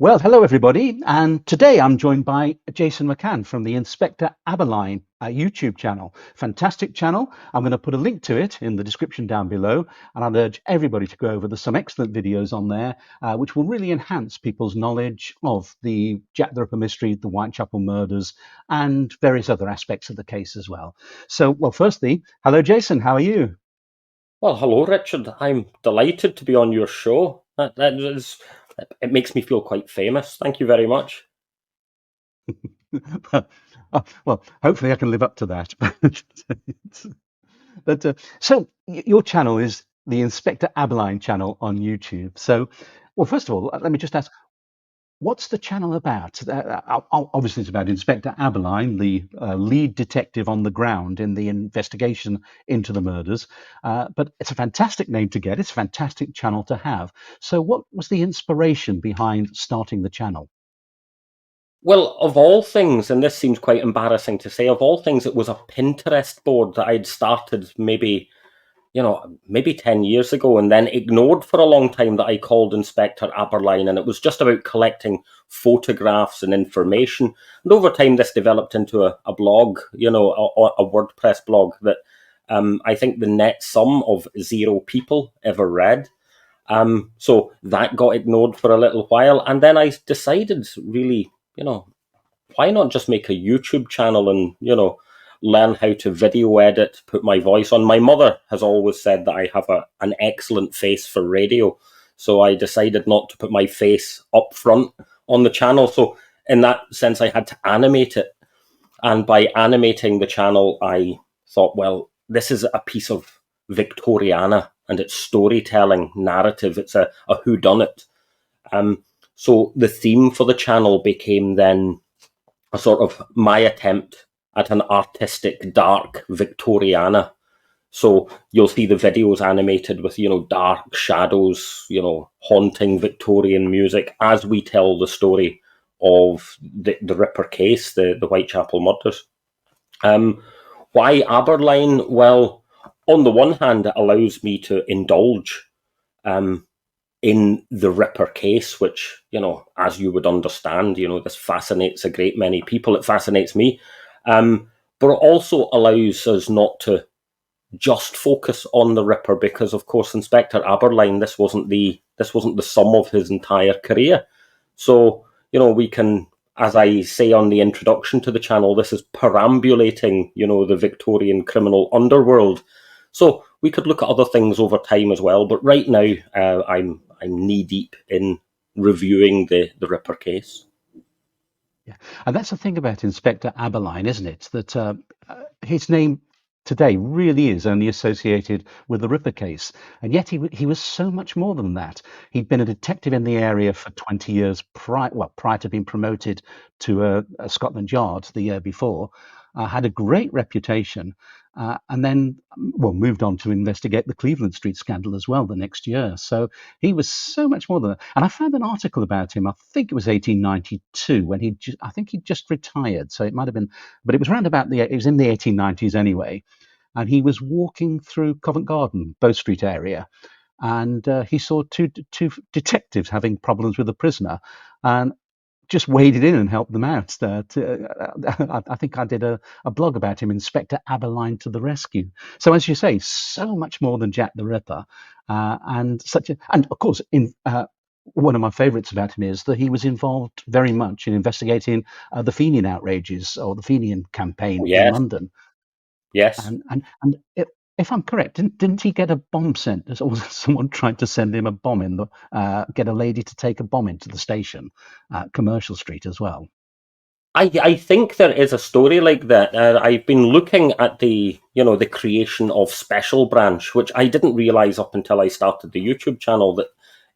Well, hello everybody, and today I'm joined by Jason McCann from the Inspector Abberline YouTube channel. Fantastic channel. I'm going to put a link to it in the description down below, and I'd urge everybody to go over. There's some excellent videos on there, which will really enhance people's knowledge of the Jack the Ripper mystery, the Whitechapel murders, and various other aspects of the case as well. So, well, firstly, hello Jason, how are you? Well, hello, Richard. I'm delighted to be on your show. It makes me feel quite famous. Thank you very much. Well, hopefully I can live up to that. Your channel is the Inspector Abberline channel on YouTube. So, well, first of all, let me just ask, what's the channel about? Obviously, it's about Inspector Abberline, the lead detective on the ground in the investigation into the murders. But it's a fantastic name to get. It's a fantastic channel to have. So, what was the inspiration behind starting the channel? Well, of all things, and this seems quite embarrassing to say, of all things, it was a Pinterest board that I'd started maybe 10 years ago and then ignored for a long time that I called Inspector Abberline. And it was just about collecting photographs and information. And over time, this developed into a blog, a WordPress blog that I think the net sum of 0 people ever read. So that got ignored for a little while. And then I decided, really, why not just make a YouTube channel and, learn how to video edit, put my voice on. My mother has always said that I have an excellent face for radio. So I decided not to put my face up front on the channel. So in that sense, I had to animate it. And by animating the channel, I thought, well, this is a piece of Victoriana and it's storytelling narrative. It's a whodunit. So the theme for the channel became then a sort of my attempt at an artistic, dark Victoriana. So you'll see the videos animated with, dark shadows, haunting Victorian music as we tell the story of the Ripper case, the Whitechapel murders. Why Abberline? Well, on the one hand, it allows me to indulge in the Ripper case, which, as you would understand, this fascinates a great many people. It fascinates me. But it also allows us not to just focus on the Ripper because, of course, Inspector Abberline, this wasn't the sum of his entire career. So, we can, as I say on the introduction to the channel, this is perambulating, the Victorian criminal underworld. So we could look at other things over time as well. But right now, I'm knee deep in reviewing the Ripper case. Yeah, and that's the thing about Inspector Abberline, isn't it? That his name today really is only associated with the Ripper case, and yet he was so much more than that. He'd been a detective in the area for 20 years prior to being promoted to a Scotland Yard the year before. Had a great reputation, and then moved on to investigate the Cleveland Street scandal as well the next year. So he was so much more than that. And I found an article about him. I think it was 1892 when I think he just retired. So it might have been, but it was around about it was in the 1890s anyway. And he was walking through Covent Garden, Bow Street area, and he saw two detectives having problems with a prisoner, and just waded in and helped them out. I think I did a blog about him, Inspector Abberline to the rescue. So as you say, so much more than Jack the Ripper, and of course, in one of my favourites about him is that he was involved very much in investigating the Fenian outrages or the Fenian campaign in Yes, London. yes. And if I'm correct, didn't he get a bomb sent? Or someone tried to send him a bomb get a lady to take a bomb into the station, Commercial Street as well. I think there is a story like that. I've been looking at the creation of Special Branch, which I didn't realize up until I started the YouTube channel that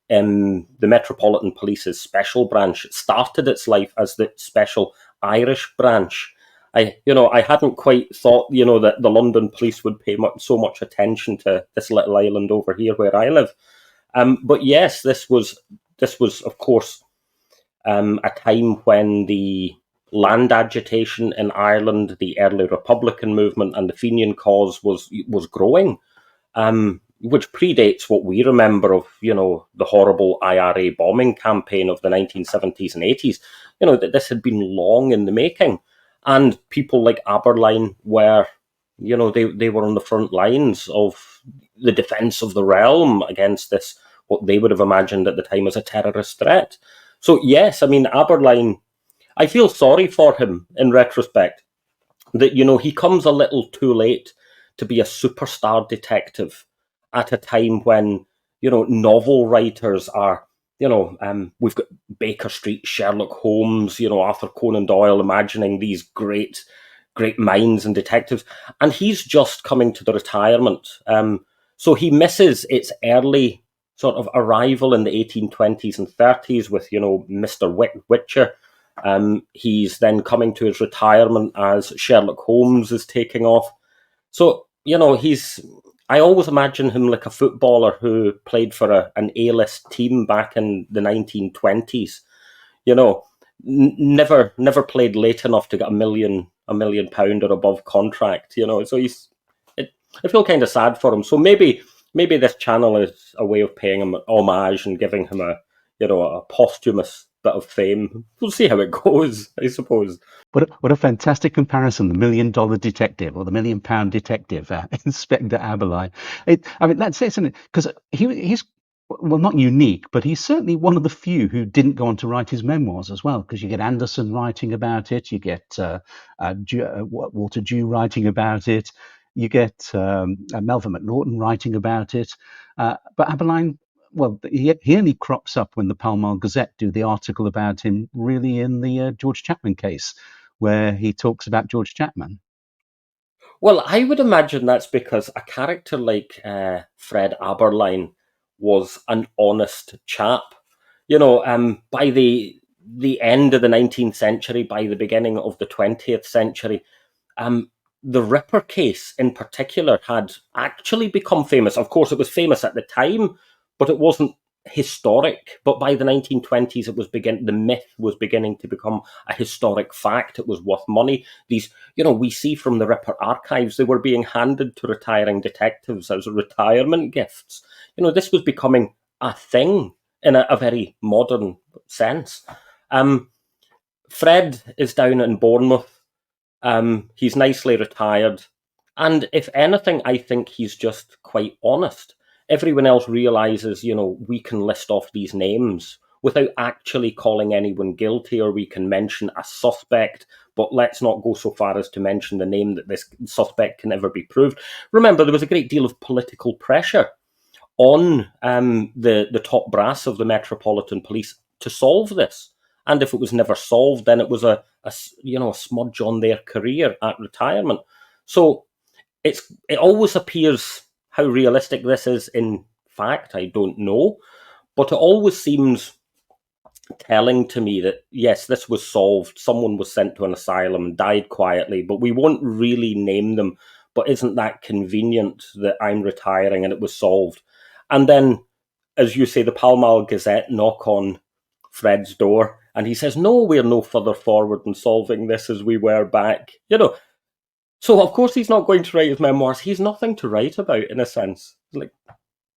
the Metropolitan Police's Special Branch started its life as the Special Irish Branch. I hadn't quite thought, that the London police would pay so much attention to this little island over here where I live. But yes, this was of course a time when the land agitation in Ireland, the early Republican movement, and the Fenian cause was growing. which predates what we remember of, the horrible IRA bombing campaign of the 1970s and 80s, that this had been long in the making. And people like Abberline were, they were on the front lines of the defense of the realm against this, what they would have imagined at the time as a terrorist threat. So, yes, I mean, Abberline, I feel sorry for him in retrospect that, he comes a little too late to be a superstar detective at a time when, novel writers are, we've got Baker Street, Sherlock Holmes, Arthur Conan Doyle imagining these great minds and detectives, and he's just coming to the retirement. So he misses its early sort of arrival in the 1820s and 30s with, Mr. Witcher. He's then coming to his retirement as Sherlock Holmes is taking off. So, I always imagine him like a footballer who played for an A-list team back in the 1920s. You know, never played late enough to get £1 million or above contract. So I feel kind of sad for him. So maybe this channel is a way of paying him homage and giving him a posthumous bit of fame. We'll see how it goes, I suppose. What a fantastic comparison, the $1 million detective or the £1 million detective, Inspector Abberline. I mean, that's it, isn't it? Because he's, well, not unique, but he's certainly one of the few who didn't go on to write his memoirs as well, because you get Anderson writing about it, you get Walter Dew writing about it, you get Melvin McNaughton writing about it. But Abberline, well, he only crops up when the Pall Mall Gazette do the article about him, really, in the George Chapman case, where he talks about George Chapman. Well, I would imagine that's because a character like Fred Abberline was an honest chap. By the end of the 19th century, by the beginning of the 20th century, the Ripper case in particular had actually become famous. Of course, it was famous at the time, but it wasn't historic. But by the 1920s, the myth was beginning to become a historic fact. It was worth money. These, we see from the Ripper archives, they were being handed to retiring detectives as retirement gifts. This was becoming a thing in a very modern sense. Fred is down in Bournemouth. He's nicely retired. And if anything, I think he's just quite honest. Everyone else realizes, we can list off these names without actually calling anyone guilty, or we can mention a suspect, but let's not go so far as to mention the name that this suspect can never be proved. Remember, there was a great deal of political pressure on the top brass of the Metropolitan Police to solve this. And if it was never solved, then it was a smudge on their career at retirement. So it always appears how realistic this is. In fact, I don't know, but it always seems telling to me that yes, this was solved. Someone was sent to an asylum and died quietly, but we won't really name them. But isn't that convenient that I'm retiring and it was solved? And then, as you say, the Pall Mall Gazette knock on Fred's door, and he says, "No, we're no further forward in solving this as we were back." So of course he's not going to write his memoirs. He's nothing to write about, in a sense. Like,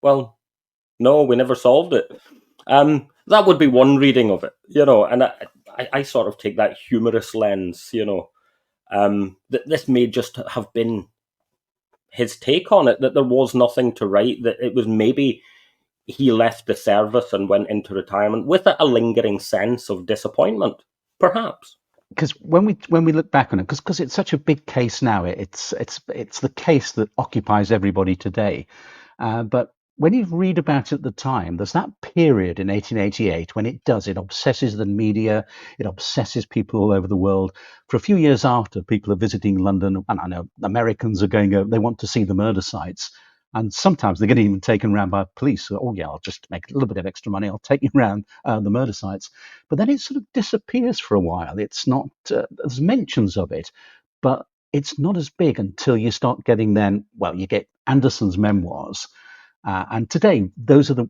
well, no, we never solved it. That would be one reading of it, and I sort of take that humorous lens, that this may just have been his take on it, that there was nothing to write, that it was maybe he left the service and went into retirement with a lingering sense of disappointment, perhaps. Because when we look back on it, because it's such a big case now, it's the case that occupies everybody today. But when you read about it at the time, there's that period in 1888 when it obsesses the media, it obsesses people all over the world. For a few years after, people are visiting London, and I know Americans are going, they want to see the murder sites. And sometimes they're getting even taken around by police. So, oh yeah, I'll just make a little bit of extra money. I'll take you around the murder sites. But then it sort of disappears for a while. It's not, there's mentions of it, but it's not as big until you start getting then, well, you get Anderson's memoirs. And today,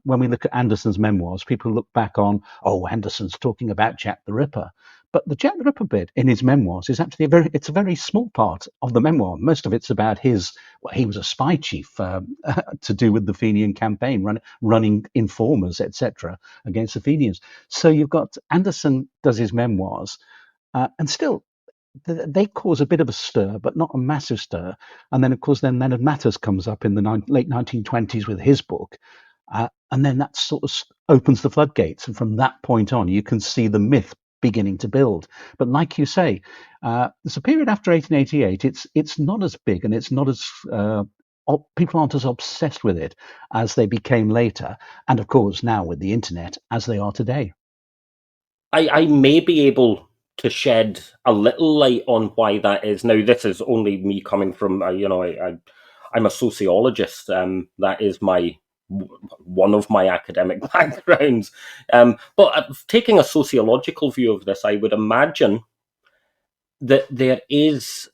when we look at Anderson's memoirs, people look back on, oh, Anderson's talking about Jack the Ripper. But the Jack the Ripper bit in his memoirs is actually it's a very small part of the memoir. Most of it's about he was a spy chief to do with the Fenian campaign, running informers, etc., against the Fenians. So you've got Anderson does his memoirs, and still they cause a bit of a stir, but not a massive stir. And then, of course, then Men of Matters comes up in the late 1920s with his book. And then that sort of opens the floodgates. And from that point on, you can see the myth beginning to build. But like you say, there's a period after 1888, it's not as big and it's not as people aren't as obsessed with it as they became later. And of course, now with the internet, as they are today. I may be able to shed a little light on why that is. Now, this is only me coming from, I'm a sociologist. That is one of my academic backgrounds. But taking a sociological view of this, I would imagine that there is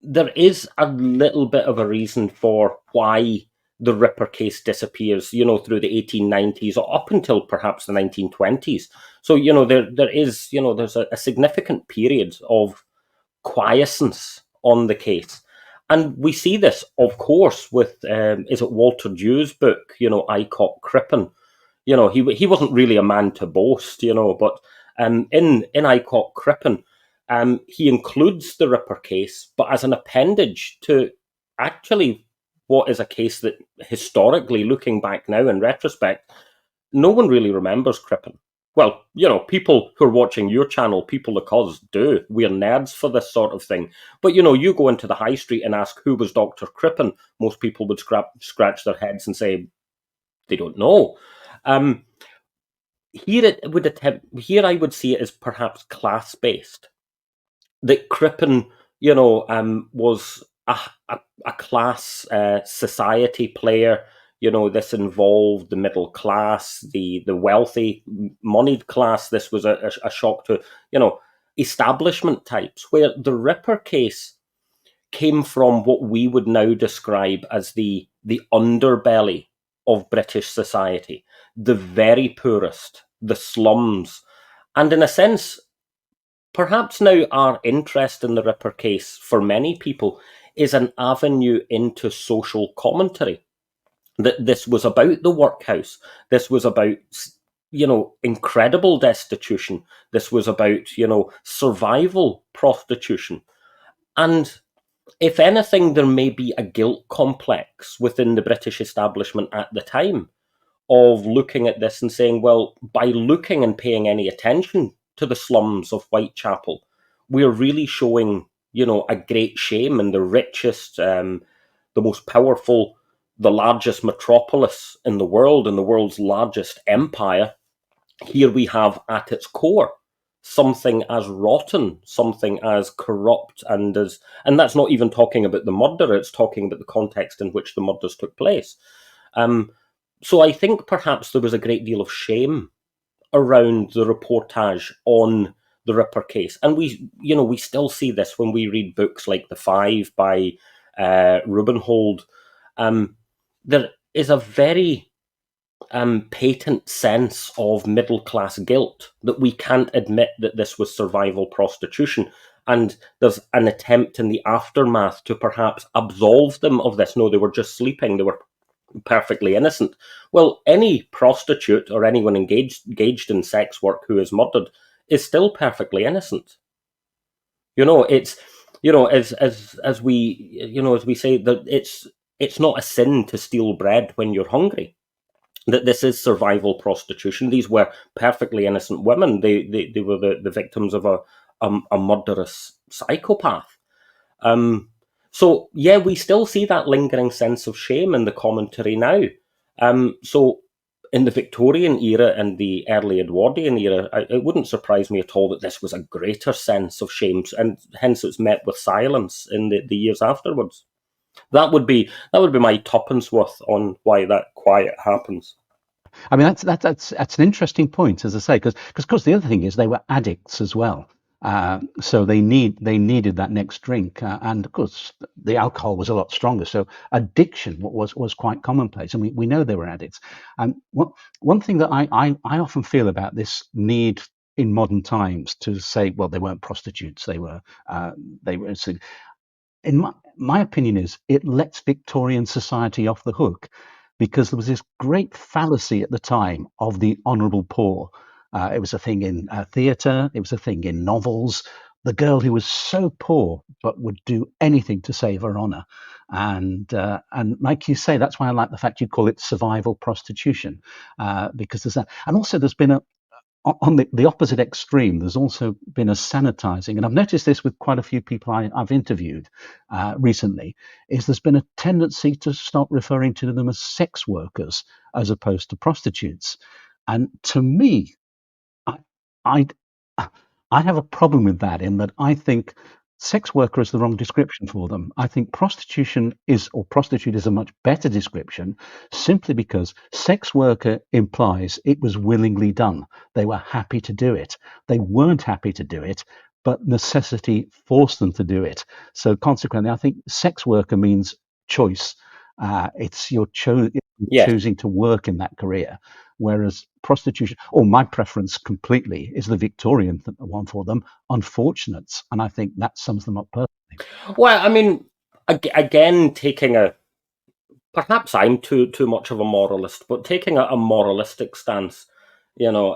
a little bit of a reason for why the Ripper case disappears, through the 1890s or up until perhaps the 1920s. So, there is, there's a significant period of quiescence on the case. And we see this, of course, with, is it Walter Dew's book, I Caught Crippen? He wasn't really a man to boast, but in I Caught Crippen, he includes the Ripper case, but as an appendage to actually what is a case that historically, looking back now in retrospect, no one really remembers Crippen. Well, people who are watching your channel, people like us do. We're nerds for this sort of thing. But, you go into the high street and ask who was Dr. Crippen, most people would scratch their heads and say they don't know. Here I would see it as perhaps class-based. That Crippen, was a class society player. This involved the middle class, the wealthy, moneyed class. This was a shock to, establishment types, where the Ripper case came from what we would now describe as the underbelly of British society, the very poorest, the slums. And in a sense, perhaps now our interest in the Ripper case for many people is an avenue into social commentary. That this was about the workhouse. This was about, incredible destitution. This was about, survival prostitution. And if anything, there may be a guilt complex within the British establishment at the time of looking at this and saying, well, by looking and paying any attention to the slums of Whitechapel, we're really showing, a great shame in the richest, the most powerful, the largest metropolis in the world, and the world's largest empire. Here we have at its core something as rotten, something as corrupt, and that's not even talking about the murder, it's talking about the context in which the murders took place. So I think perhaps there was a great deal of shame around the reportage on the Ripper case. And we still see this when we read books like The Five by Rubenhold. There is a very patent sense of middle-class guilt that we can't admit that this was survival prostitution. And there's an attempt in the aftermath to perhaps absolve them of this. No, they were just sleeping. They were perfectly innocent. Well, any prostitute or anyone engaged in sex work who is murdered is still perfectly innocent. It's as we say that it's not a sin to steal bread when you're hungry. That this is survival prostitution. These were perfectly innocent women. They were the victims of a murderous psychopath. So, yeah, we still see that lingering sense of shame in the commentary now. So in the Victorian era and the early Edwardian era, it wouldn't surprise me at all that this was a greater sense of shame, and hence it's met with silence in the years afterwards. That would be my tuppence worth on why that quiet happens. I mean, that's an interesting point, as I say, because of course the other thing is they were addicts as well. So they needed that next drink, and of course the alcohol was a lot stronger. So addiction was quite commonplace, and we know they were addicts. And one thing that I often feel about this need in modern times to say, well, they weren't prostitutes, they were. So in my opinion is it lets Victorian society off the hook, because there was this great fallacy at the time of the honourable poor. It was a thing in theatre, it was a thing in novels. The girl who was so poor but would do anything to save her honour, and like you say, that's why I like the fact you call it survival prostitution, because there's that, and also there's been a on the opposite extreme, there's also been a sanitizing, and I've noticed this with quite a few people I've interviewed recently, is there's been a tendency to start referring to them as sex workers as opposed to prostitutes. And to me, I, I, I have a problem with that, in that I think sex worker is the wrong description for them. I think prostitute is a much better description, simply because sex worker implies it was willingly done. They were happy to do it. They weren't happy to do it, but necessity forced them to do it. So consequently, I think sex worker means choice. It's Yes. choosing to work in that career. Whereas prostitution, or my preference completely, is the Victorian one for them, unfortunates. And I think that sums them up perfectly. Well, I mean, again, taking a perhaps I'm too much of a moralist, but taking a moralistic stance, you know,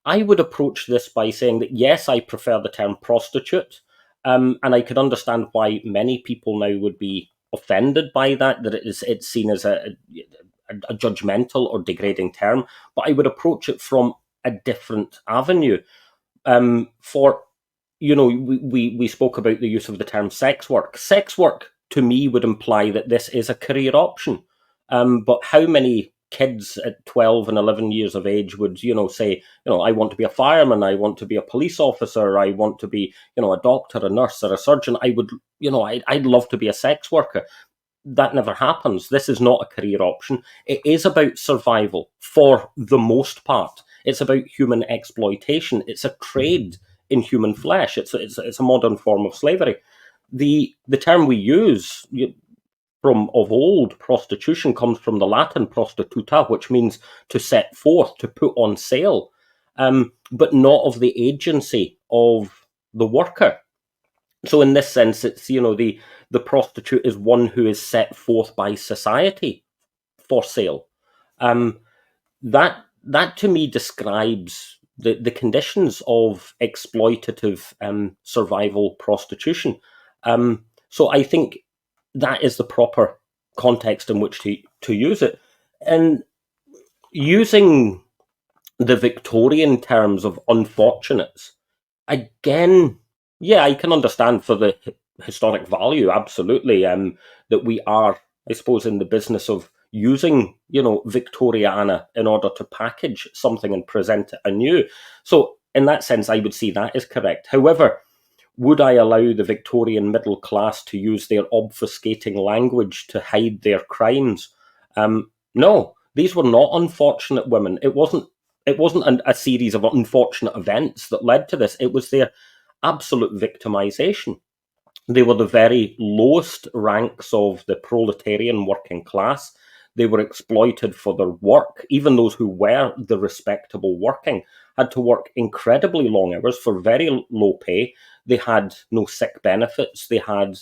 I would approach this by saying that yes, I prefer the term prostitute, and I could understand why many people now would be offended by that. That it's seen as a judgmental or degrading term, but I would approach it from a different avenue. For we spoke about the use of the term sex work. Sex work to me would imply that this is a career option. But how many kids at 12 and 11 years of age would, say, I want to be a fireman, I want to be a police officer, I want to be, a doctor, a nurse, or a surgeon. I would, I'd love to be a sex worker. That never happens. This is not a career option. It is about survival for the most part. It's about human exploitation. It's a trade in human flesh. It's a modern form of slavery. The term we use from of old, prostitution, comes from the Latin prostituta, which means to set forth, to put on sale, but not of the agency of the worker. So in this sense, it's the prostitute is one who is set forth by society for sale. That to me describes the conditions of exploitative survival prostitution. So I think that is the proper context in which to use it. And using the Victorian terms of unfortunates, again, yeah, I can understand for the historic value, absolutely, that we are, I suppose, in the business of using, Victoriana in order to package something and present it anew. So in that sense, I would see that as correct. However, would I allow the Victorian middle class to use their obfuscating language to hide their crimes? No, these were not unfortunate women. It wasn't a series of unfortunate events that led to this. It was their absolute victimization. They were the very lowest ranks of the proletarian working class. They were exploited for their work. Even those who were the respectable working had to work incredibly long hours for very low pay. They had no sick benefits. They had,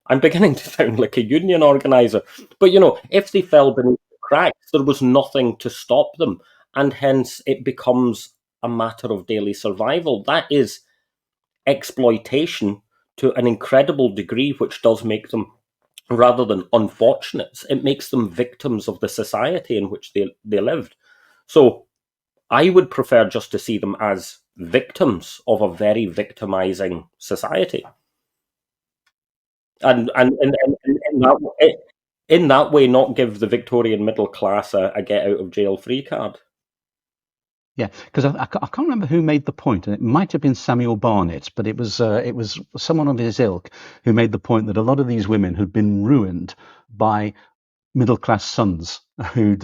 I'm beginning to sound like a union organizer, but if they fell beneath the cracks, there was nothing to stop them. And hence it becomes a matter of daily survival. That is exploitation to an incredible degree, which does make them, rather than unfortunates, it makes them victims of the society in which they lived. So I would prefer just to see them as victims of a very victimizing society. And in that way, not give the Victorian middle class a get out of jail free card. Yeah, because I can't remember who made the point, and it might have been Samuel Barnett, but it was someone of his ilk who made the point that a lot of these women had been ruined by middle class sons who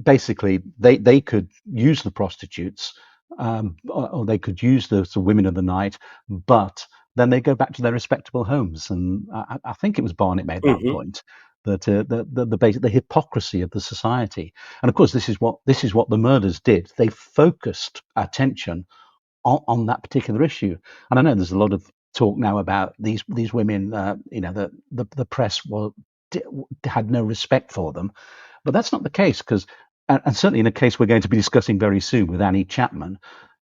basically they could use the prostitutes, or they could use the women of the night, but then they go back to their respectable homes. And I think it was Barnett made that Mm-hmm. point. that the hypocrisy of the society. And of course, this is what the murders did. They focused attention on that particular issue. And I know there's a lot of talk now about these women. The press had no respect for them, but that's not the case, because, and certainly in a case we're going to be discussing very soon with Annie Chapman,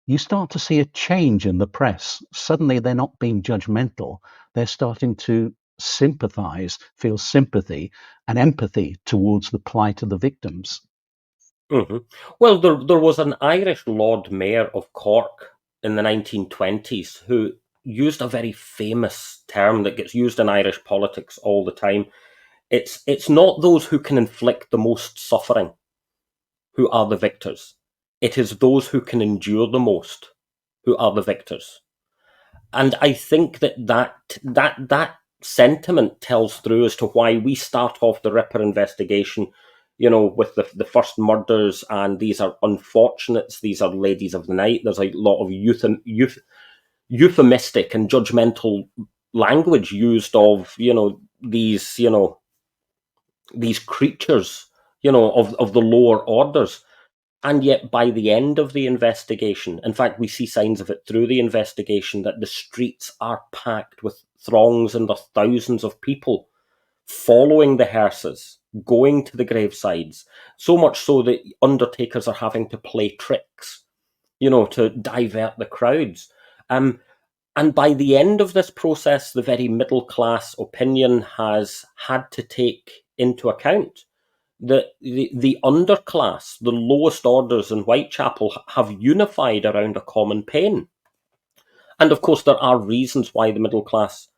you start to see a change in the press. Suddenly they're not being judgmental. They're starting to sympathize, feel sympathy and empathy towards the plight of the victims. Mm-hmm. Well, there was an Irish Lord Mayor of Cork in the 1920s who used a very famous term that gets used in Irish politics all the time. It's not those who can inflict the most suffering who are the victors. It is those who can endure the most who are the victors. And I think that sentiment tells through as to why we start off the Ripper investigation, with the first murders, and these are unfortunates, these are ladies of the night. There's a lot of euphemistic and judgmental language used of, these creatures, of the lower orders. And yet, by the end of the investigation, in fact, we see signs of it through the investigation, that the streets are packed with throngs and the thousands of people following the hearses, going to the gravesides, so much so that undertakers are having to play tricks, to divert the crowds. And by the end of this process, the very middle class opinion has had to take into account that the underclass, the lowest orders in Whitechapel, have unified around a common pain. And of course, there are reasons why the middle class,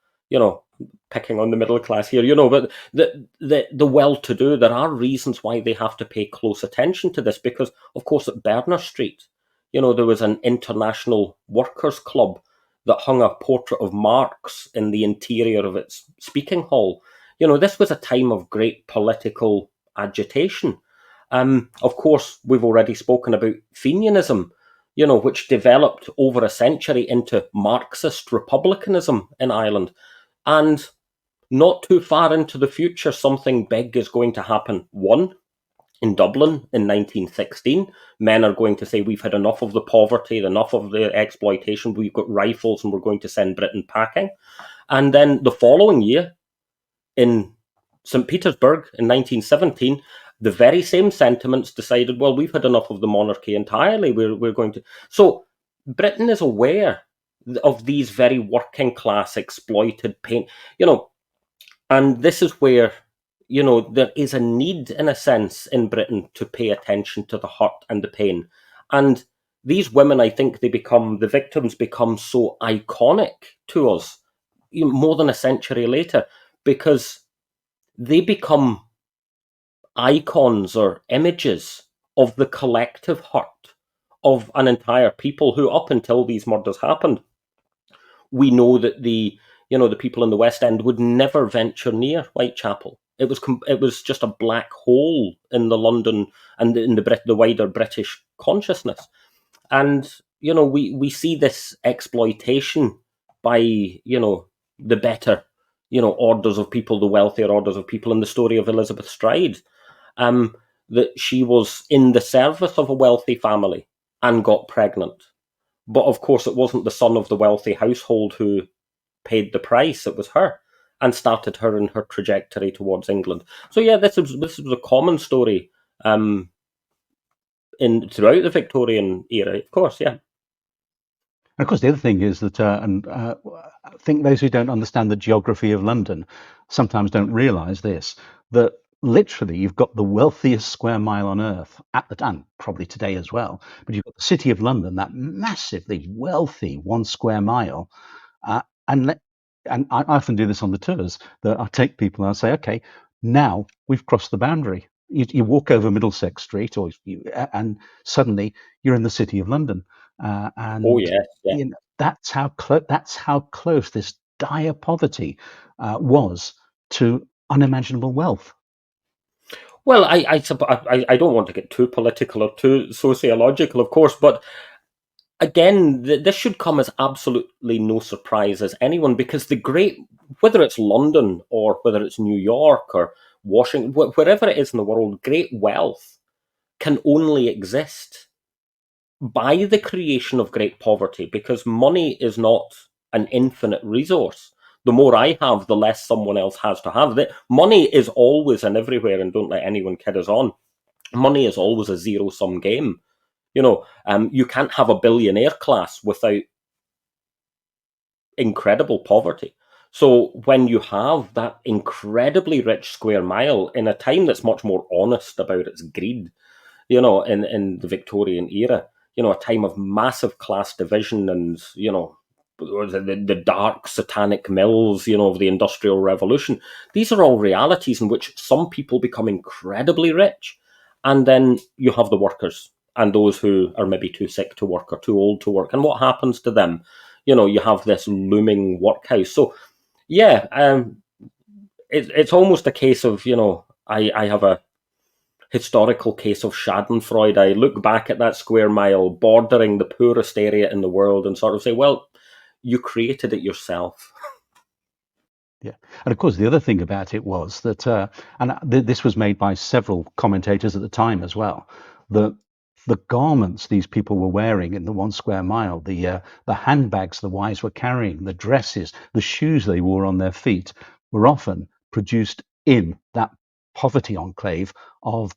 picking on the middle class here, but the well-to-do, there are reasons why they have to pay close attention to this, because, of course, at Berners Street, there was an international workers' club that hung a portrait of Marx in the interior of its speaking hall. This was a time of great political agitation. Of course, we've already spoken about Fenianism, which developed over a century into Marxist republicanism in Ireland. And not too far into the future, something big is going to happen. One, in Dublin in 1916, men are going to say, we've had enough of the poverty, enough of the exploitation, we've got rifles and we're going to send Britain packing. And then the following year, in St. Petersburg in 1917, the very same sentiments decided, well, we've had enough of the monarchy entirely. We're going to. So Britain is aware of these very working class exploited pain, and this is where, there is a need, in a sense, in Britain to pay attention to the hurt and the pain. And these women, I think the victims become so iconic to us, more than a century later, because they become icons or images of the collective hurt of an entire people who, up until these murders happened, we know that the people in the West End would never venture near Whitechapel. It was just a black hole in the London and in the wider British consciousness. And we see this exploitation by the better orders of people, the wealthier orders of people, in the story of Elizabeth Stride, that she was in the service of a wealthy family and got pregnant. But of course, it wasn't the son of the wealthy household who paid the price. It was her, and started her in her trajectory towards England. So yeah, this was a common story throughout the Victorian era, of course, yeah. And of course, the other thing is that, I think those who don't understand the geography of London sometimes don't realise this, that literally you've got the wealthiest square mile on earth at the time, probably today as well, but you've got the City of London, that massively wealthy 1 square mile, and I often do this on the tours, that I take people and I say, okay, now we've crossed the boundary. You walk over Middlesex Street, and suddenly you're in the City of London. Oh And yes, yeah. that's how close this dire poverty was to unimaginable wealth. Well, I don't want to get too political or too sociological, of course, but again, this should come as absolutely no surprise as anyone, because whether it's London or whether it's New York or washing, wherever it is in the world, great wealth can only exist by the creation of great poverty, because money is not an infinite resource. The more I have, the less someone else has to have. Money is always and everywhere, and don't let anyone kid us on, money is always a zero-sum game. You can't have a billionaire class without incredible poverty. So when you have that incredibly rich square mile in a time that's much more honest about its greed, in the Victorian era, a time of massive class division and, the dark satanic mills, of the Industrial Revolution. These are all realities in which some people become incredibly rich. And then you have the workers and those who are maybe too sick to work or too old to work. And what happens to them? You have this looming workhouse. So, yeah, it's almost a case of, I have a historical case of Schadenfreude. I look back at that square mile bordering the poorest area in the world and sort of say, well, you created it yourself. Yeah, and of course the other thing about it was that, this was made by several commentators at the time as well, that the garments these people were wearing in the 1 square mile, the handbags the wives were carrying, the dresses, the shoes they wore on their feet, were often produced in that poverty enclave of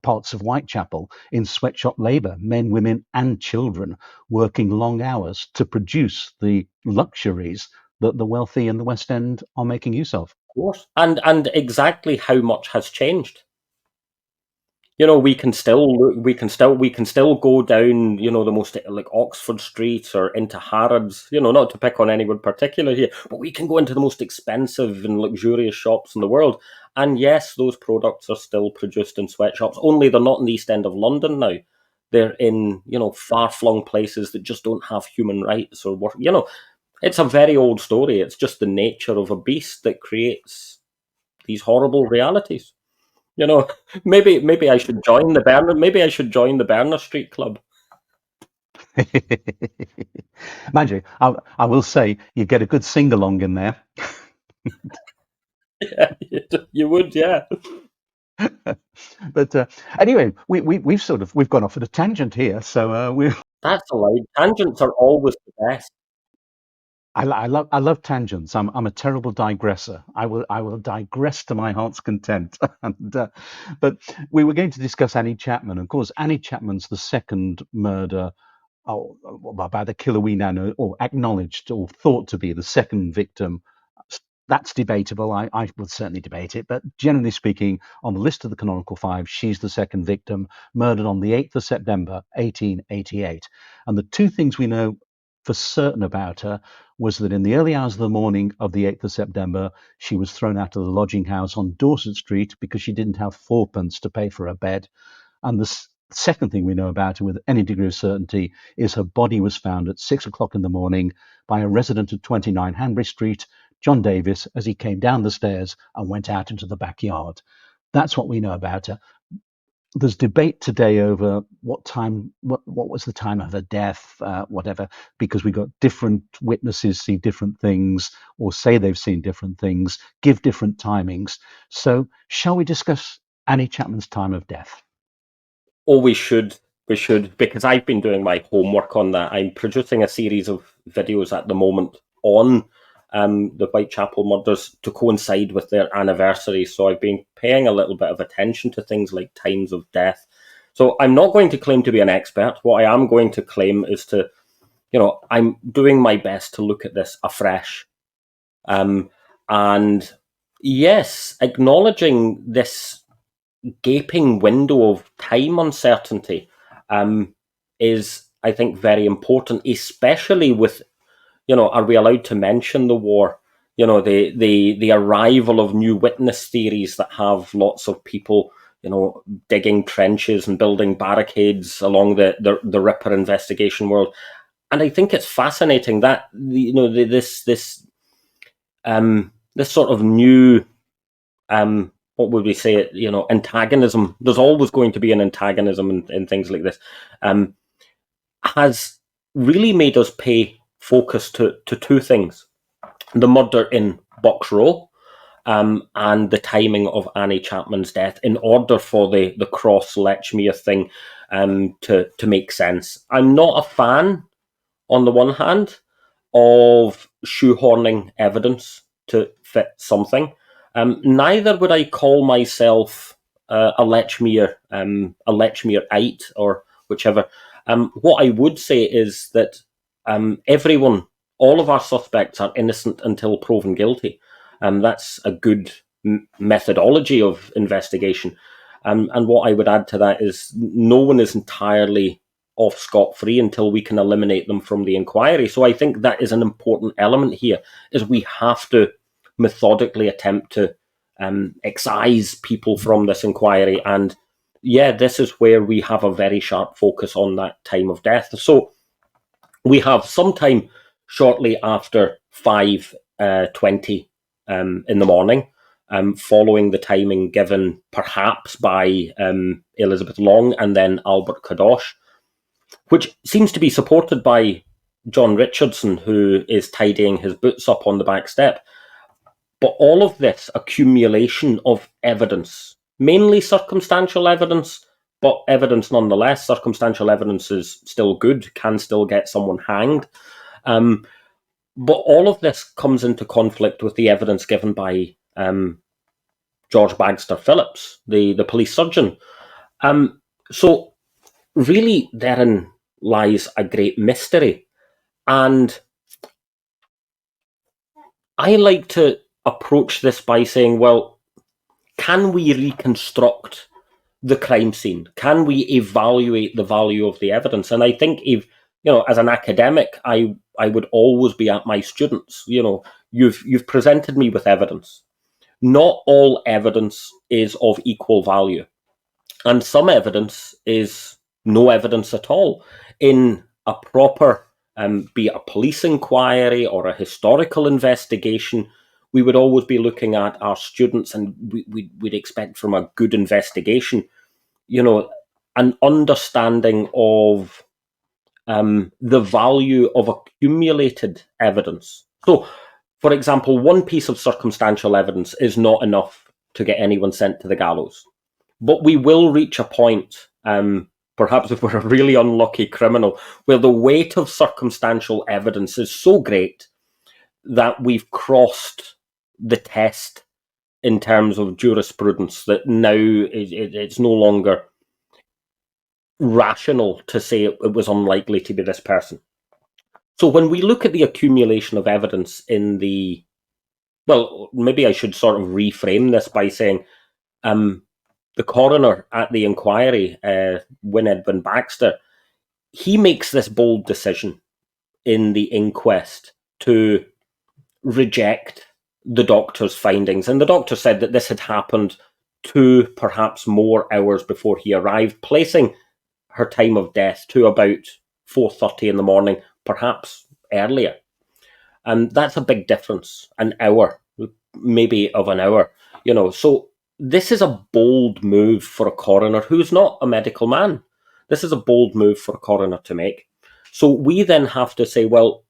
parts of Whitechapel, in sweatshop labor, men, women, and children working long hours to produce the luxuries that the wealthy in the West End are making use of. Of course. And exactly how much has changed. We can still go down, the most like Oxford Street or into Harrods, not to pick on anyone particular here, but we can go into the most expensive and luxurious shops in the world. And yes, those products are still produced in sweatshops, only they're not in the East End of London now. They're in, far-flung places that just don't have human rights or work. It's a very old story. It's just the nature of a beast that creates these horrible realities. You know, maybe I should join the Berner. Maybe I should join the Berner Street Club. Mind you, I will say you get a good sing along in there. Yeah, you would, yeah. But anyway, we've gone off at a tangent here. So we That's allowed. Tangents are always the best. I love tangents. I'm a terrible digresser. I will digress to my heart's content. And but we were going to discuss Annie Chapman. Of course, Annie Chapman's the second murder, by the killer we now know, or acknowledged or thought to be the second victim. That's debatable. I would certainly debate it. But generally speaking, on the list of the canonical five, she's the second victim, murdered on the 8th of September, 1888. And the two things we know for certain about her was that in the early hours of the morning of the 8th of September, she was thrown out of the lodging house on Dorset Street because she didn't have fourpence to pay for her bed. And the second thing we know about her with any degree of certainty is her body was found at 6 o'clock in the morning by a resident of 29 Hanbury Street, John Davis, as he came down the stairs and went out into the backyard. That's what we know about her. There's debate today over what was the time of her death, whatever, because we got different witnesses see different things or say they've seen different things, give different timings. So, shall we discuss Annie Chapman's time of death? Oh, we should. We should, because I've been doing my homework on that. I'm producing a series of videos at the moment on the Whitechapel murders to coincide with their anniversary. So I've been paying a little bit of attention to things like times of death. So I'm not going to claim to be an expert. What I am going to claim is to, I'm doing my best to look at this afresh. And yes, acknowledging this gaping window of time uncertainty is, I think, very important, especially with, are we allowed to mention the war? The arrival of new witness theories that have lots of people, digging trenches and building barricades along the Ripper investigation world. And I think it's fascinating that, this sort of new what would we say it, antagonism, there's always going to be an antagonism in things like this, has really made us pay focus to two things: the murder in Box Row, and the timing of Annie Chapman's death in order for the cross Lechmere thing to make sense. I'm not a fan, on the one hand, of shoehorning evidence to fit something. Neither would I call myself a Lechmereite or whichever. What I would say is that everyone, all of our suspects are innocent until proven guilty. That's a good methodology of investigation. And what I would add to that is no one is entirely off scot-free until we can eliminate them from the inquiry. So I think that is an important element here, is we have to methodically attempt to excise people from this inquiry. And yeah, this is where we have a very sharp focus on that time of death. So we have sometime shortly after 5:20 in the morning, following the timing given perhaps by Elizabeth Long and then Albert Kadosh, which seems to be supported by John Richardson, who is tidying his boots up on the back step. But all of this accumulation of evidence, mainly circumstantial evidence, but evidence nonetheless, circumstantial evidence is still good, can still get someone hanged. But all of this comes into conflict with the evidence given by George Bagster Phillips, the police surgeon. So really, therein lies a great mystery. And I like to approach this by saying, well, can we reconstruct the crime scene? Can we evaluate the value of the evidence? And I think, if as an academic, I would always be at my students. You've presented me with evidence. Not all evidence is of equal value, and some evidence is no evidence at all. In a proper, be it a police inquiry or a historical investigation, we would always be looking at our students, and we'd expect from a good investigation, an understanding of the value of accumulated evidence. So, for example, one piece of circumstantial evidence is not enough to get anyone sent to the gallows. But we will reach a point, perhaps if we're a really unlucky criminal, where the weight of circumstantial evidence is so great that we've crossed the test in terms of jurisprudence, that now it's no longer rational to say it was unlikely to be this person. So when we look at the accumulation of evidence maybe I should sort of reframe this by saying the coroner at the inquiry, Wynne Edwin Baxter, he makes this bold decision in the inquest to reject the doctor's findings. And the doctor said that this had happened 2, perhaps more hours before he arrived, placing her time of death to about 4:30 in the morning, perhaps earlier. And that's a big difference, an hour, maybe of an hour, So this is a bold move for a coroner who's not a medical man. This is a bold move for a coroner to make. So we then have to say, well,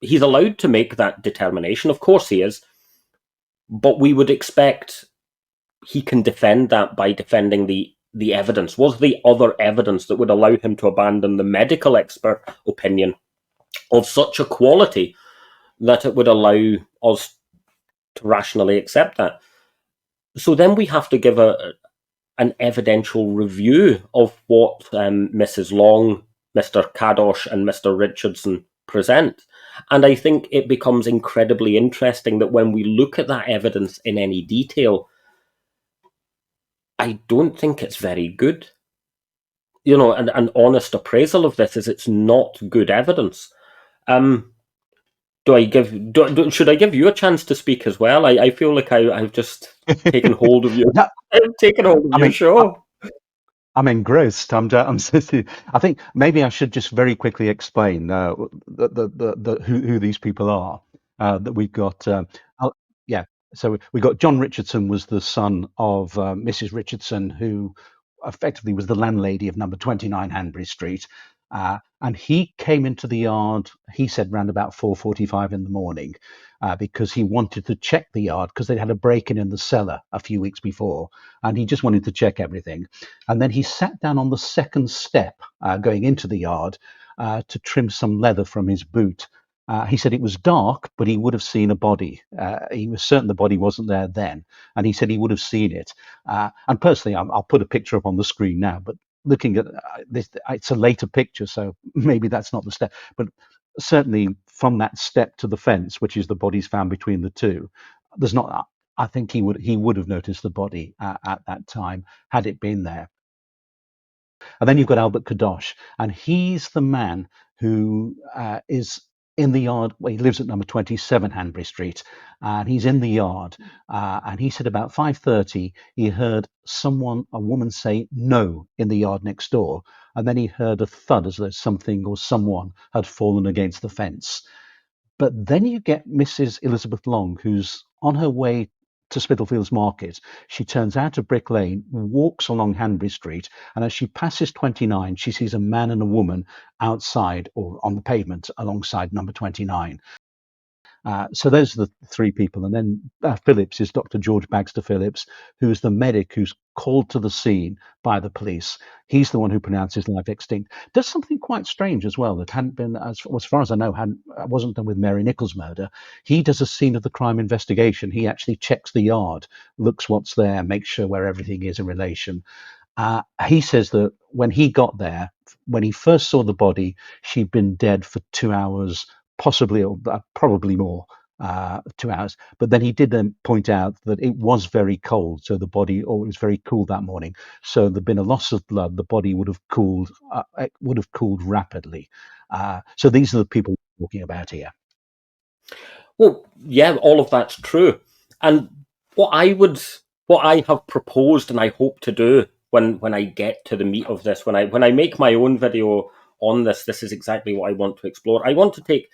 he's allowed to make that determination. Of course he is. But we would expect he can defend that by defending the evidence. Was the other evidence that would allow him to abandon the medical expert opinion of such a quality that it would allow us to rationally accept that? So then we have to give an evidential review of what Mrs. Long, Mr. Kadosh, and Mr. Richardson present. And I think it becomes incredibly interesting that when we look at that evidence in any detail, I don't think it's very good. An honest appraisal of this is it's not good evidence. Should I give you a chance to speak as well? I feel like I've just taken hold of you. No, I've taken hold of I your mean, show. I'm engrossed. I'm sitting. I think maybe I should just very quickly explain who these people are. That we've got. Yeah. So we got John Richardson was the son of Mrs. Richardson, who effectively was the landlady of number 29 Hanbury Street. And he came into the yard, he said, round about 4:45 in the morning, because he wanted to check the yard because they'd had a break-in in the cellar a few weeks before, and he just wanted to check everything. And then he sat down on the second step going into the yard to trim some leather from his boot. He said it was dark, but he would have seen a body. He was certain the body wasn't there then, and he said he would have seen it. And personally, I'll put a picture up on the screen now, but looking at this, it's a later picture, so maybe that's not the step. But certainly from that step to the fence, which is the bodies found between the two, there's not. I think he would have noticed the body at that time had it been there. And then you've got Albert Kadosh, and he's the man who is in the yard. Well, he lives at number 27 Hanbury Street, and he's in the yard. And he said about 5:30 he heard a woman say no in the yard next door, and then he heard a thud as though something or someone had fallen against the fence. But then you get Mrs. Elizabeth Long, who's on her way to Spitalfields Market. She turns out of Brick Lane, walks along Hanbury Street, and as she passes 29, she sees a man and a woman outside or on the pavement alongside number 29. So those are the three people. And then Phillips is Dr. George Bagster Phillips, who's the medic who's called to the scene by the police. He's the one who pronounces life extinct. Does something quite strange as well that hadn't been, as far as I know, wasn't done with Mary Nichols' murder. He does a scene of the crime investigation. He actually checks the yard, looks what's there, makes sure where everything is in relation. He says that when he got there, when he first saw the body, she'd been dead for 2 hours, possibly or probably more, 2 hours. But then he did then point out that it was very cold, so the body, or it was very cool that morning. So there'd been a loss of blood. The body would have cooled, rapidly. So these are the people we're talking about here. Well, yeah, all of that's true. And what I have proposed and I hope to do when I get to the meat of this, when I make my own video on this is exactly what I want to explore. I want to take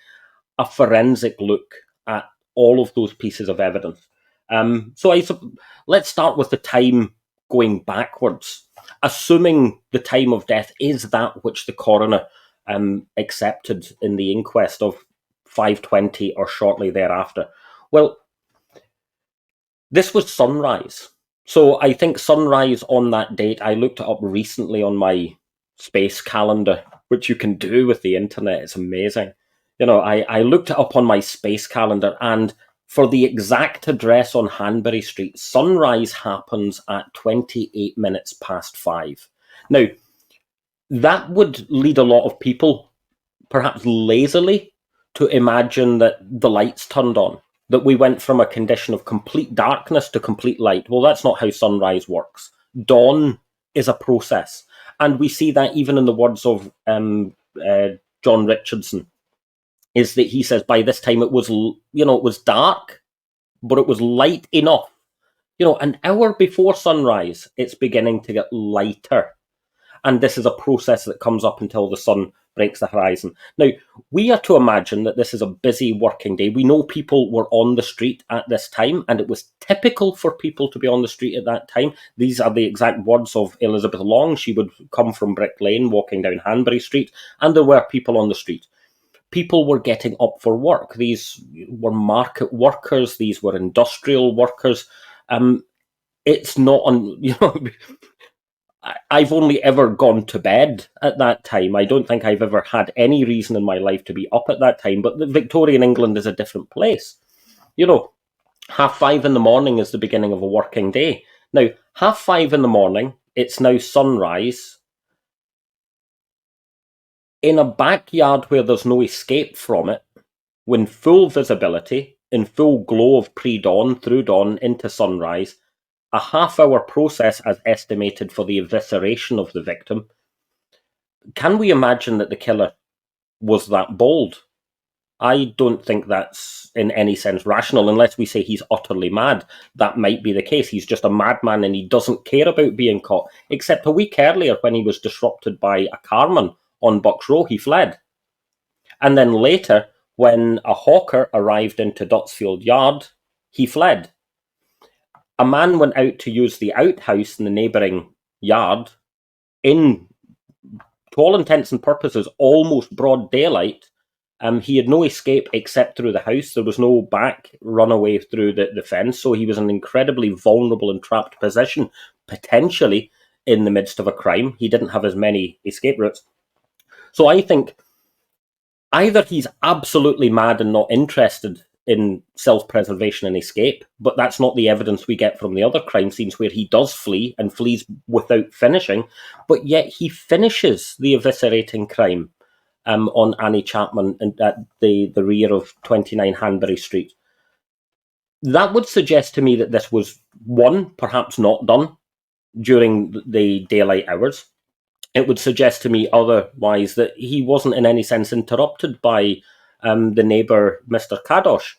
a forensic look at all of those pieces of evidence. Let's start with the time going backwards, assuming the time of death is that which the coroner accepted in the inquest of 5:20 or shortly thereafter. Well, this was sunrise. So I think sunrise on that date, I looked it up recently on my space calendar, which you can do with the internet. It's amazing. I looked it up on my space calendar, and for the exact address on Hanbury Street, sunrise happens at 28 minutes past 5. Now, that would lead a lot of people, perhaps lazily, to imagine that the lights turned on, that we went from a condition of complete darkness to complete light. Well, that's not how sunrise works. Dawn is a process. And we see that even in the words of John Richardson, is that he says by this time it was dark, but it was light enough. An hour before sunrise, it's beginning to get lighter. And this is a process that comes up until the sun breaks the horizon. Now, we are to imagine that this is a busy working day. We know people were on the street at this time, and it was typical for people to be on the street at that time. These are the exact words of Elizabeth Long. She would come from Brick Lane, walking down Hanbury Street, and there were people on the street. People were getting up for work. These were market workers. These were industrial workers. It's not I've only ever gone to bed at that time. I don't think I've ever had any reason in my life to be up at that time, but the Victorian England is a different place. 5:30 in the morning is the beginning of a working day. Now, 5:30 in the morning, it's now sunrise. In a backyard where there's no escape from it, when full visibility, in full glow of pre-dawn, through dawn, into sunrise, a half-hour process as estimated for the evisceration of the victim. Can we imagine that the killer was that bold? I don't think that's in any sense rational, unless we say he's utterly mad. That might be the case. He's just a madman and he doesn't care about being caught, except a week earlier when he was disrupted by a carman on Bucks Row, he fled. And then later, when a hawker arrived into Dutsfield Yard, he fled. A man went out to use the outhouse in the neighbouring yard in to all intents and purposes, almost broad daylight. He had no escape except through the house. There was no back runaway through the fence, so he was in an incredibly vulnerable and trapped position, potentially in the midst of a crime. He didn't have as many escape routes. So I think either he's absolutely mad and not interested in self-preservation and escape, but that's not the evidence we get from the other crime scenes where he does flee and flees without finishing, but yet he finishes the eviscerating crime on Annie Chapman at the rear of 29 Hanbury Street. That would suggest to me that this was, one, perhaps not done during the daylight hours. It would suggest to me otherwise that he wasn't in any sense interrupted by the neighbour, Mr. Kadosh,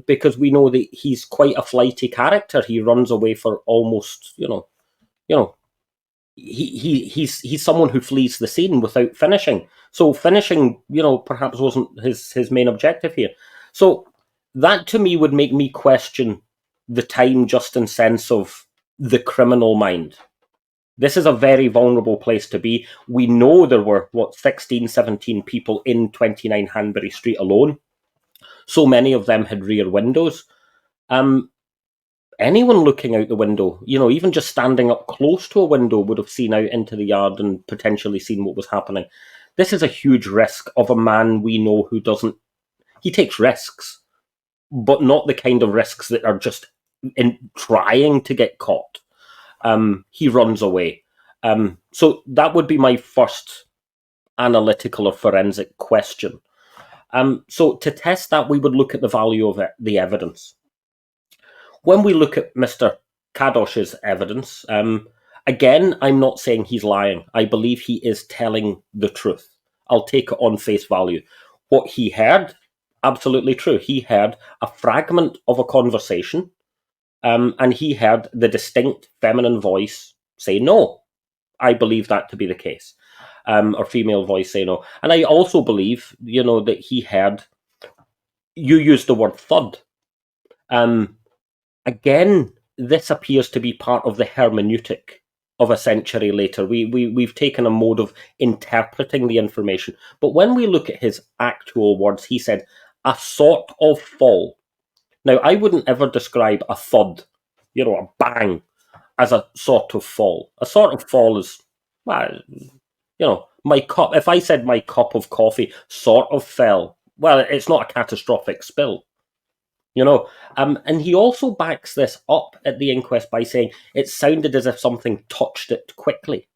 because we know that he's quite a flighty character. He runs away for almost, he's someone who flees the scene without finishing. So finishing, perhaps wasn't his main objective here. So that to me would make me question the time just in sense of the criminal mind. This is a very vulnerable place to be. We know there were, 16, 17 people in 29 Hanbury Street alone. So many of them had rear windows. Anyone looking out the window, even just standing up close to a window would have seen out into the yard and potentially seen what was happening. This is a huge risk of a man we know who he takes risks, but not the kind of risks that are just in trying to get caught. He runs away. So that would be my first analytical or forensic question. So to test that, we would look at the value of the evidence. When we look at Mr. Kadosh's evidence, again, I'm not saying he's lying. I believe he is telling the truth. I'll take it on face value. What he heard, absolutely true. He heard a fragment of a conversation, and he heard the distinct feminine voice say no. I believe that to be the case. Or female voice say no. And I also believe, that he heard, you used the word thud. Again, this appears to be part of the hermeneutic of a century later. We've taken a mode of interpreting the information. But when we look at his actual words, he said, a sort of fall. Now, I wouldn't ever describe a thud, a bang, as a sort of fall. A sort of fall is, my cup. If I said my cup of coffee sort of fell, well, it's not a catastrophic spill. And he also backs this up at the inquest by saying it sounded as if something touched it quickly.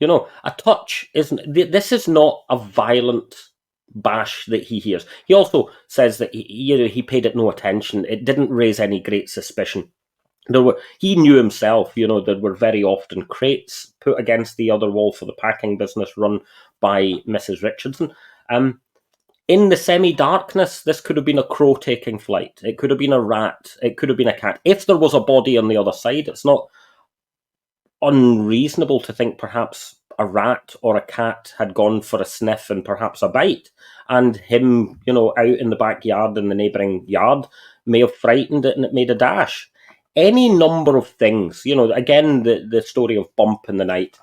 A touch this is not a violent bash that he hears. He also says that he paid it no attention. It didn't raise any great suspicion. He knew himself, there were very often crates put against the other wall for the packing business run by Mrs. Richardson. In the semi-darkness, this could have been a crow taking flight. It could have been a rat. It could have been a cat. If there was a body on the other side, it's not unreasonable to think perhaps a rat or a cat had gone for a sniff and perhaps a bite, and him, out in the backyard in the neighbouring yard may have frightened it and it made a dash. Any number of things, again, the story of Bump in the Night,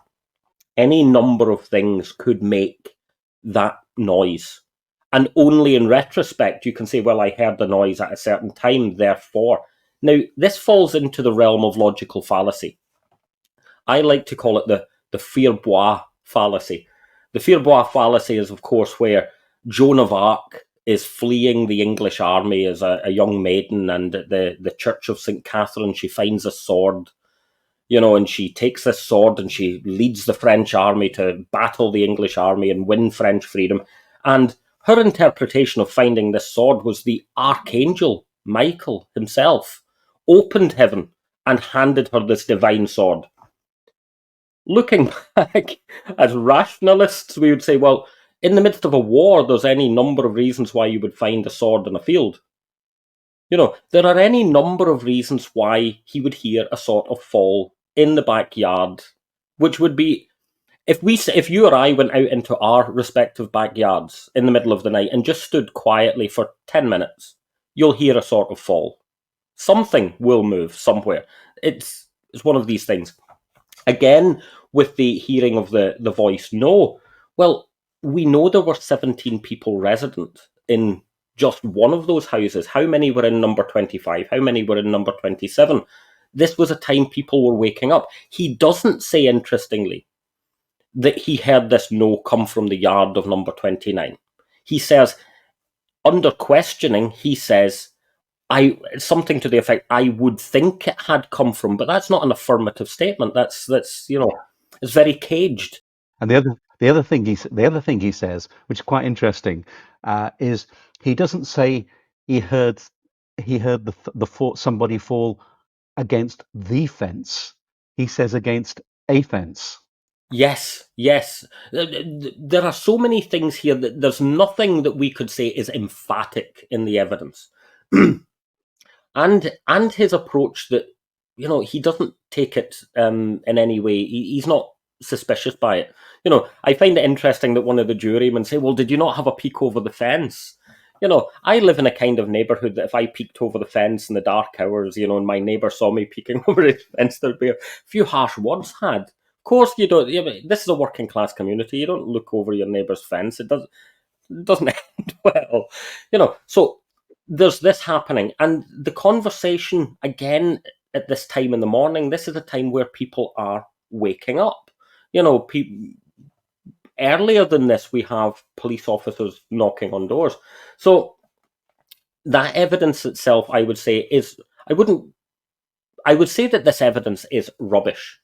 any number of things could make that noise. And only in retrospect, you can say, well, I heard the noise at a certain time, therefore. Now, this falls into the realm of logical fallacy. I like to call it the Fierbois fallacy. The Fierbois fallacy is, of course, where Joan of Arc is fleeing the English army as a young maiden, and at the Church of St. Catherine, she finds a sword, and she takes this sword and she leads the French army to battle the English army and win French freedom. And her interpretation of finding this sword was the Archangel Michael himself opened heaven and handed her this divine sword. Looking back, as rationalists, we would say, well, in the midst of a war, there's any number of reasons why you would find a sword in a field. There are any number of reasons why he would hear a sort of fall in the backyard, which would be, if you or I went out into our respective backyards in the middle of the night and just stood quietly for 10 minutes, you'll hear a sort of fall. Something will move somewhere. It's one of these things. Again, with the hearing of the voice? No. Well, we know there were 17 people resident in just one of those houses. How many were in number 25? How many were in number 27? This was a time people were waking up. He doesn't say, interestingly, that he heard this no come from the yard of number 29. He says, under questioning, he says, something to the effect, I would think it had come from, but that's not an affirmative statement. That's it's very caged. And the other thing he says, which is quite interesting, is he doesn't say he heard somebody fall against the fence. He says against a fence. Yes. There are so many things here that there's nothing that we could say is emphatic in the evidence. and his approach that, he doesn't take it in any way. He's not suspicious by it. I find it interesting that one of the jurymen say, well, did you not have a peek over the fence? I live in a kind of neighbourhood that if I peeked over the fence in the dark hours, and my neighbour saw me peeking over the fence, there'd be a few harsh words had. Of course, you don't. This is a working class community. You don't look over your neighbour's fence. It doesn't end well. So there's this happening. And the conversation, again, at this time in the morning, this is a time where people are waking up. Earlier than this, we have police officers knocking on doors. So that evidence itself, I would say, I would say that this evidence is rubbish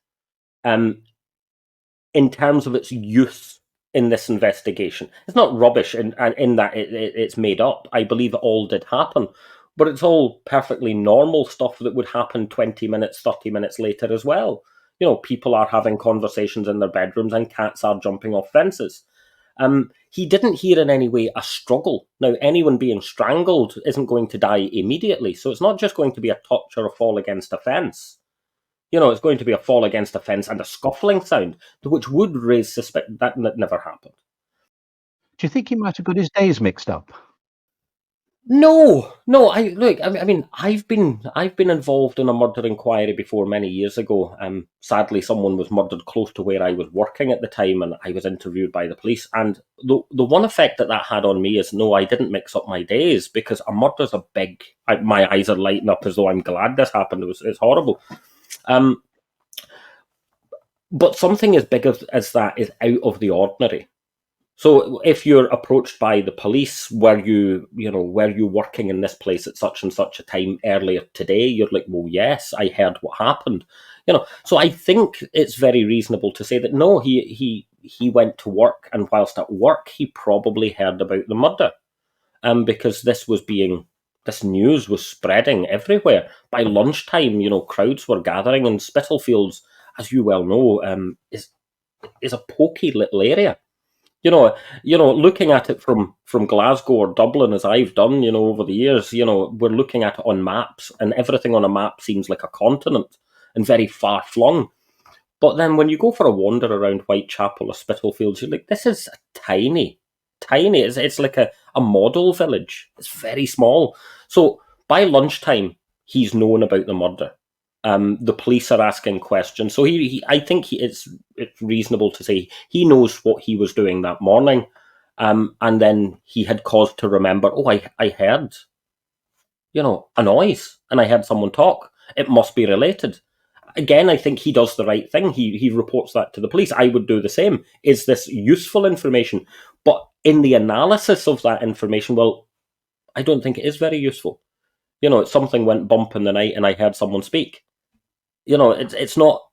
in terms of its use in this investigation. It's not rubbish in that it's made up. I believe it all did happen, but it's all perfectly normal stuff that would happen 20 minutes, 30 minutes later as well. People are having conversations in their bedrooms and cats are jumping off fences. He didn't hear in any way a struggle. Now, anyone being strangled isn't going to die immediately, so it's not just going to be a touch or a fall against a fence. It's going to be a fall against a fence and a scuffling sound, which would raise suspicion. That never happened. Do you think he might have got his days mixed up? No. I mean, I've been involved in a murder inquiry before many years ago. Sadly, someone was murdered close to where I was working at the time, and I was interviewed by the police. And the one effect that had on me is, no, I didn't mix up my days, because a murder's a big. My eyes are lighting up as though I'm glad this happened. It's horrible. But something as big as that is out of the ordinary. So if you're approached by the police, were you working in this place at such and such a time earlier today? You're like, well, yes, I heard what happened. So I think it's very reasonable to say that no, he went to work, and whilst at work, he probably heard about the murder, because this news was spreading everywhere. By lunchtime, crowds were gathering, and Spitalfields, as you well know, is a pokey little area. Looking at it from Glasgow or Dublin, as I've done, over the years, we're looking at it on maps, and everything on a map seems like a continent and very far flung. But then when you go for a wander around Whitechapel or Spitalfields, you're like, this is tiny. It's like a model village. It's very small. So by lunchtime, he's known about the murder. The police are asking questions. So I think it's reasonable to say he knows what he was doing that morning. And then he had cause to remember, I heard, a noise, and I heard someone talk. It must be related. Again, I think he does the right thing. He reports that to the police. I would do the same. Is this useful information? But in the analysis of that information, well, I don't think it is very useful. Something went bump in the night and I heard someone speak. It's not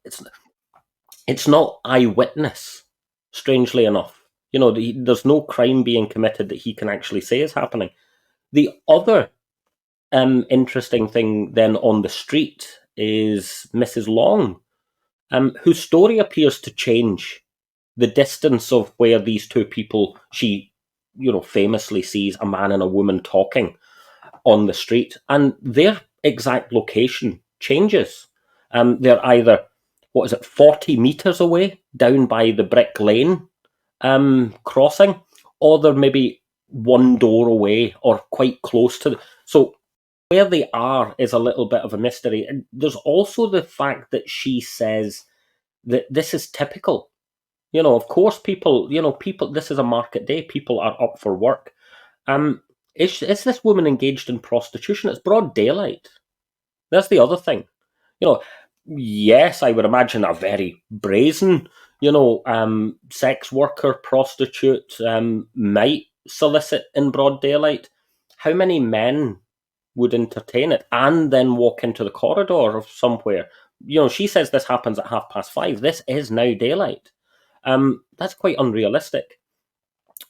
eyewitness, strangely enough. There's no crime being committed that he can actually say is happening. The other interesting thing then on the street is Mrs. Long, whose story appears to change the distance of where these two people, she, famously sees a man and a woman talking on the street, and their exact location changes. They're either, 40 metres away down by the Brick Lane crossing, or they're maybe one door away or quite close to so where they are is a little bit of a mystery. And there's also the fact that she says this is typical. Of course, people. This is a market day. People are up for work. Is this woman engaged in prostitution? It's broad daylight. That's the other thing. Yes, I would imagine a very brazen, sex worker, prostitute might solicit in broad daylight. How many men would entertain it and then walk into the corridor of somewhere? She says this happens at 5:30. This is now daylight. That's quite unrealistic.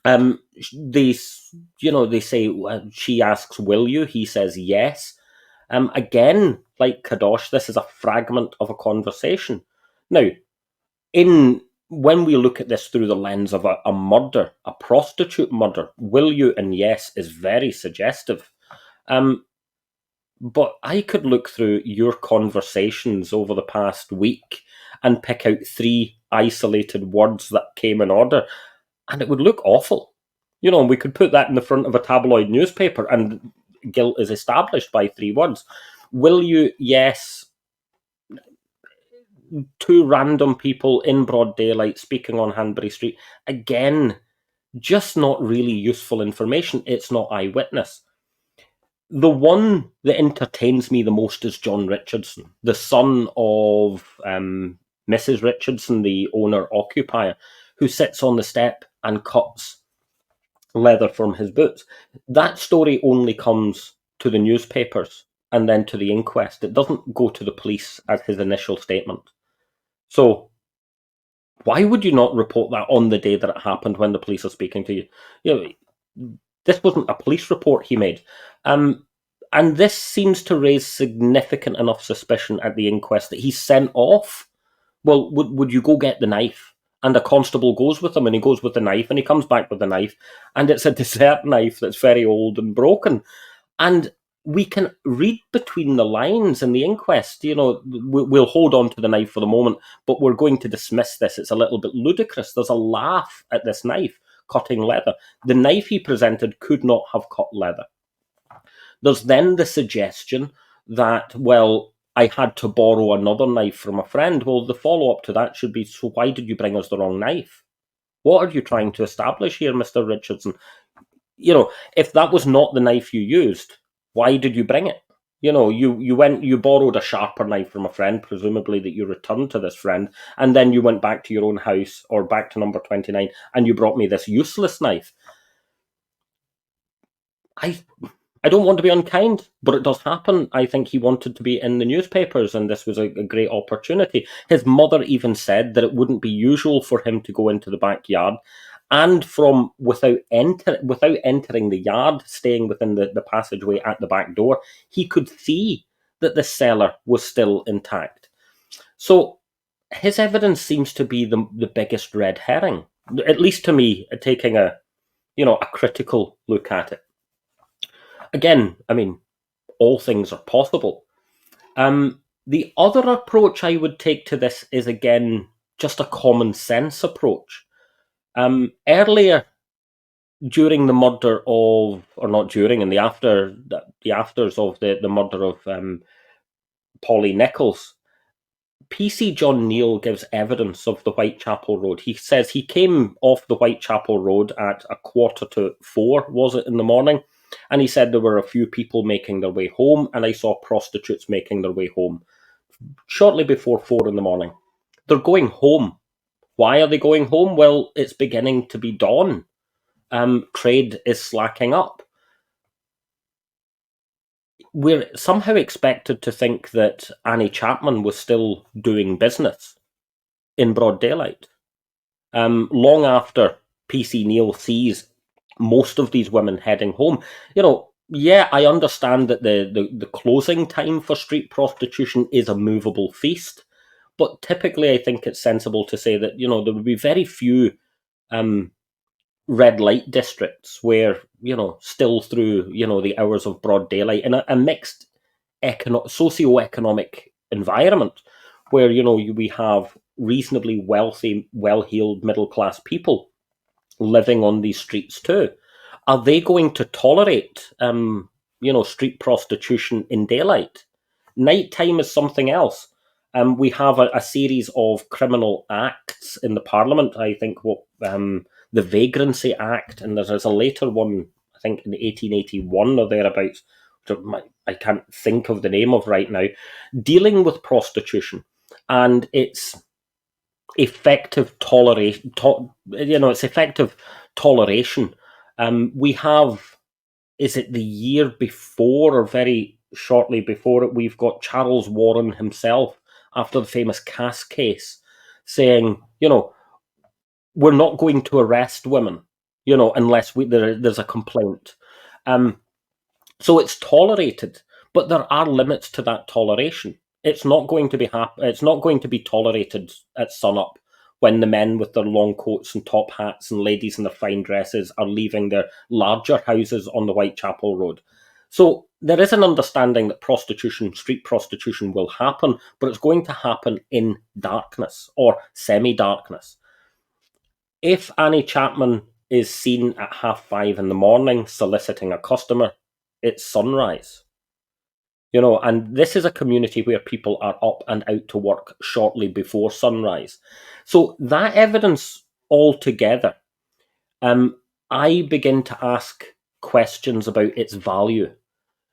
They say, she asks, "Will you?" He says, "Yes." Again, like Kadosh, this is a fragment of a conversation. Now, when we look at this through the lens of a murder, a prostitute murder, "will you" and "yes" is very suggestive. But I could look through your conversations over the past week and pick out 3 isolated words that came in order, and it would look awful. We could put that in the front of a tabloid newspaper and guilt is established by 3 words. "Will you?" "Yes." 2 random people in broad daylight speaking on Hanbury Street. Again, just not really useful information. It's not eyewitness. The one that entertains me the most is John Richardson, the son of Mrs. Richardson, the owner-occupier, who sits on the step and cuts leather from his boots. That story only comes to the newspapers and then to the inquest. It doesn't go to the police as his initial statement. So why would you not report that on the day that it happened when the police are speaking to you? This wasn't a police report he made. And this seems to raise significant enough suspicion at the inquest that he's sent off. Well, would you go get the knife? And a constable goes with him, and he goes with the knife, and he comes back with the knife, and it's a dessert knife that's very old and broken. And we can read between the lines in the inquest. We'll hold on to the knife for the moment, but we're going to dismiss this. It's a little bit ludicrous. There's a laugh at this knife cutting leather. The knife he presented could not have cut leather. There's then the suggestion that, well, I had to borrow another knife from a friend. Well, the follow-up to that should be, so why did you bring us the wrong knife? What are you trying to establish here, Mr. Richardson? If that was not the knife you used, why did you bring it? You borrowed a sharper knife from a friend, presumably that you returned to this friend, and then you went back to your own house or back to number 29, and you brought me this useless knife. I don't want to be unkind, but it does happen. I think he wanted to be in the newspapers, and this was a great opportunity. His mother even said that it wouldn't be usual for him to go into the backyard, and from without entering the yard, staying within the passageway at the back door, he could see that the cellar was still intact. So his evidence seems to be the biggest red herring, at least to me, taking a critical look at it. Again, I mean, all things are possible. The other approach I would take to this is, again, just a common sense approach. Earlier, during the murder of, or not during, in the afters of the murder of Polly Nichols, PC John Neal gives evidence of the Whitechapel Road. He says he came off the Whitechapel Road at 3:45, was it, in the morning? And he said there were a few people making their way home, and I saw prostitutes making their way home shortly before 4 in the morning. They're going home. Why are they going home? Well, it's beginning to be dawn. Trade is slacking up. We're somehow expected to think that Annie Chapman was still doing business in broad daylight. Long after PC Neal sees most of these women heading home. Yeah, I understand that the closing time for street prostitution is a movable feast, but typically I think it's sensible to say that, there would be very few red light districts where, still through, the hours of broad daylight in a mixed socio-economic environment where, we have reasonably wealthy, well-heeled middle-class people living on these streets too. Are they going to tolerate, street prostitution in daylight? Nighttime is something else. We have a series of criminal acts in the Parliament. I think the Vagrancy Act, and there's a later one, I think in 1881 or thereabouts, which I can't think of the name of right now, dealing with prostitution and its effective toleration. Its effective toleration. We have, is it the year before or very shortly before it, we've got Charles Warren himself, after the famous Cass case, saying, we're not going to arrest women, unless there's a complaint. So it's tolerated, but there are limits to that toleration. It's not going to be It's not going to be tolerated at sunup when the men with their long coats and top hats and ladies in their fine dresses are leaving their larger houses on the Whitechapel Road. So there is an understanding that street prostitution will happen, but it's going to happen in darkness or semi-darkness. If Annie Chapman is seen at 5:30 in the morning soliciting a customer, it's sunrise. And this is a community where people are up and out to work shortly before sunrise. So that evidence altogether, I begin to ask questions about its value.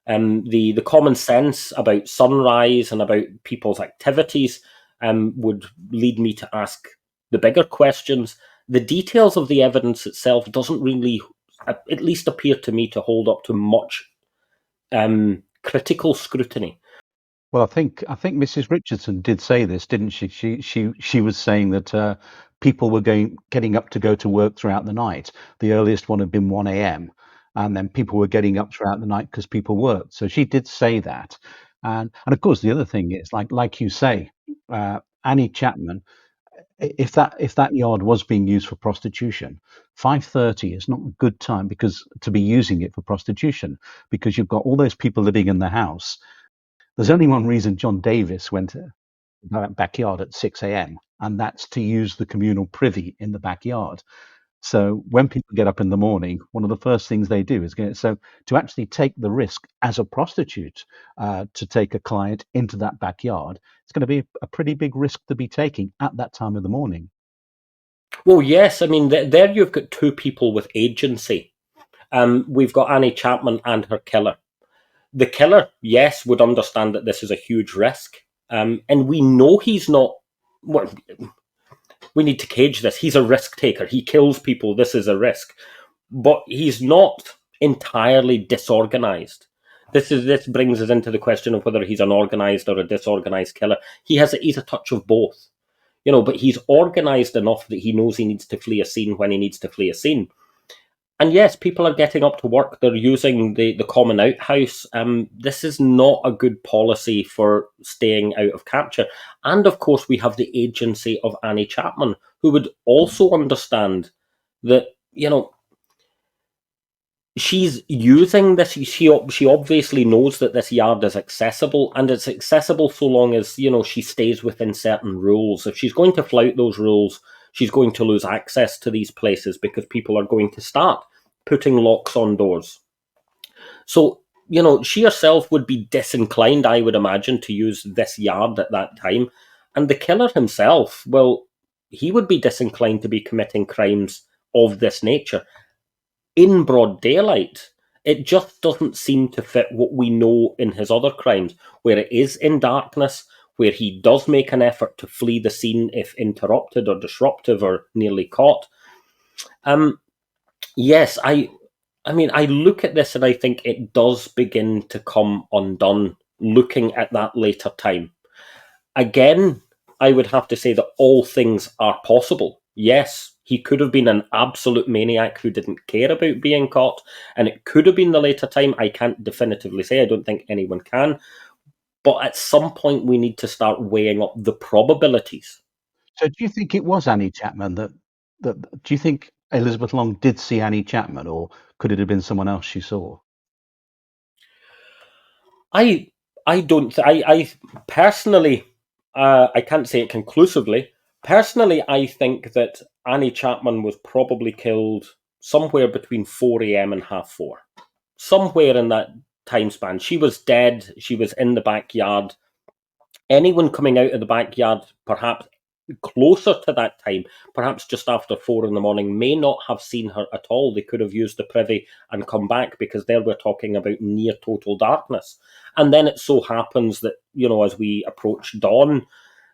The common sense about sunrise and about people's activities would lead me to ask the bigger questions. The details of the evidence itself doesn't really, at least appear to me, to hold up to much critical scrutiny. Well, I think Mrs. Richardson did say this, didn't she? She was saying that people were getting up to go to work throughout the night. The earliest one had been 1 a.m., and then people were getting up throughout the night because people worked. So she did say that, and of course the other thing is like you say, Annie Chapman. If that yard was being used for prostitution, 5:30 is not a good time because to be using it for prostitution, because you've got all those people living in the house. There's only one reason John Davis went to that backyard at 6 a.m., and that's to use the communal privy in the backyard. So when people get up in the morning, one of the first things they do is get so to actually take the risk as a prostitute to take a client into that backyard. It's going to be a pretty big risk to be taking at that time of the morning. Well, yes, I mean, there you've got two people with agency. We've got Annie Chapman and her killer. The killer, yes, would understand that this is a huge risk. And we know he's not. Well, we need to cage this. He's a risk taker. He kills people. This is a risk. But he's not entirely disorganized. This brings us into the question of whether he's an organized or a disorganized killer. He's a touch of both. But he's organized enough that he knows he needs to flee a scene when he needs to flee a scene. And yes, people are getting up to work. They're using the common outhouse. This is not a good policy for staying out of capture. And of course, we have the agency of Annie Chapman, who would also understand that, she's using this. She obviously knows that this yard is accessible, and it's accessible so long as she stays within certain rules. If she's going to flout those rules, she's going to lose access to these places because people are going to start putting locks on doors. So she herself would be disinclined, I would imagine, to use this yard at that time, and the killer himself, well, he would be disinclined to be committing crimes of this nature in broad daylight. It just doesn't seem to fit what we know in his other crimes, where it is in darkness, where he does make an effort to flee the scene if interrupted or disruptive or nearly caught. Yes, I mean, I look at this and I think it does begin to come undone looking at that later time. Again, I would have to say that all things are possible. Yes, he could have been an absolute maniac who didn't care about being caught, and it could have been the later time. I can't definitively say. I don't think anyone can. But at some point, we need to start weighing up the probabilities. So do you think it was Annie Chapman that do you think Elizabeth Long did see Annie Chapman, or could it have been someone else she saw? I I don't. I personally, I can't say it conclusively. Personally, I think that Annie Chapman was probably killed somewhere between 4 a.m. and 4:30. Somewhere in that time span. She was dead. She was in the backyard. anyone coming out of the backyard, perhaps closer to that time, perhaps just after 4 a.m, may not have seen her at all. They could have used the privy and come back, because there we're talking about near total darkness. And then it so happens that, as we approach dawn,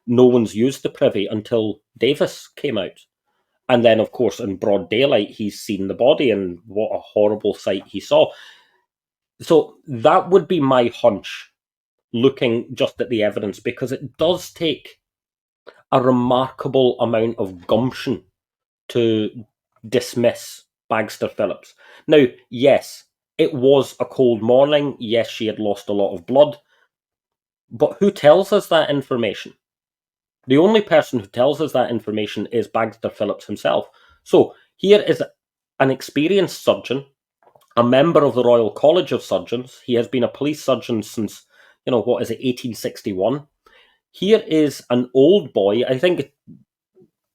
no one's used the privy until Davis came out. And then, of course, in broad daylight, he's seen the body, and what a horrible sight he saw. So that would be my hunch, looking just at the evidence, because it does take a remarkable amount of gumption to dismiss Bagster Phillips. Now, yes, it was a cold morning. Yes, she had lost a lot of blood. But who tells us that information? The only person who tells us that information is Bagster Phillips himself. So here is an experienced surgeon, a member of the Royal College of Surgeons. He has been a police surgeon since, 1861. Here is an old boy, I think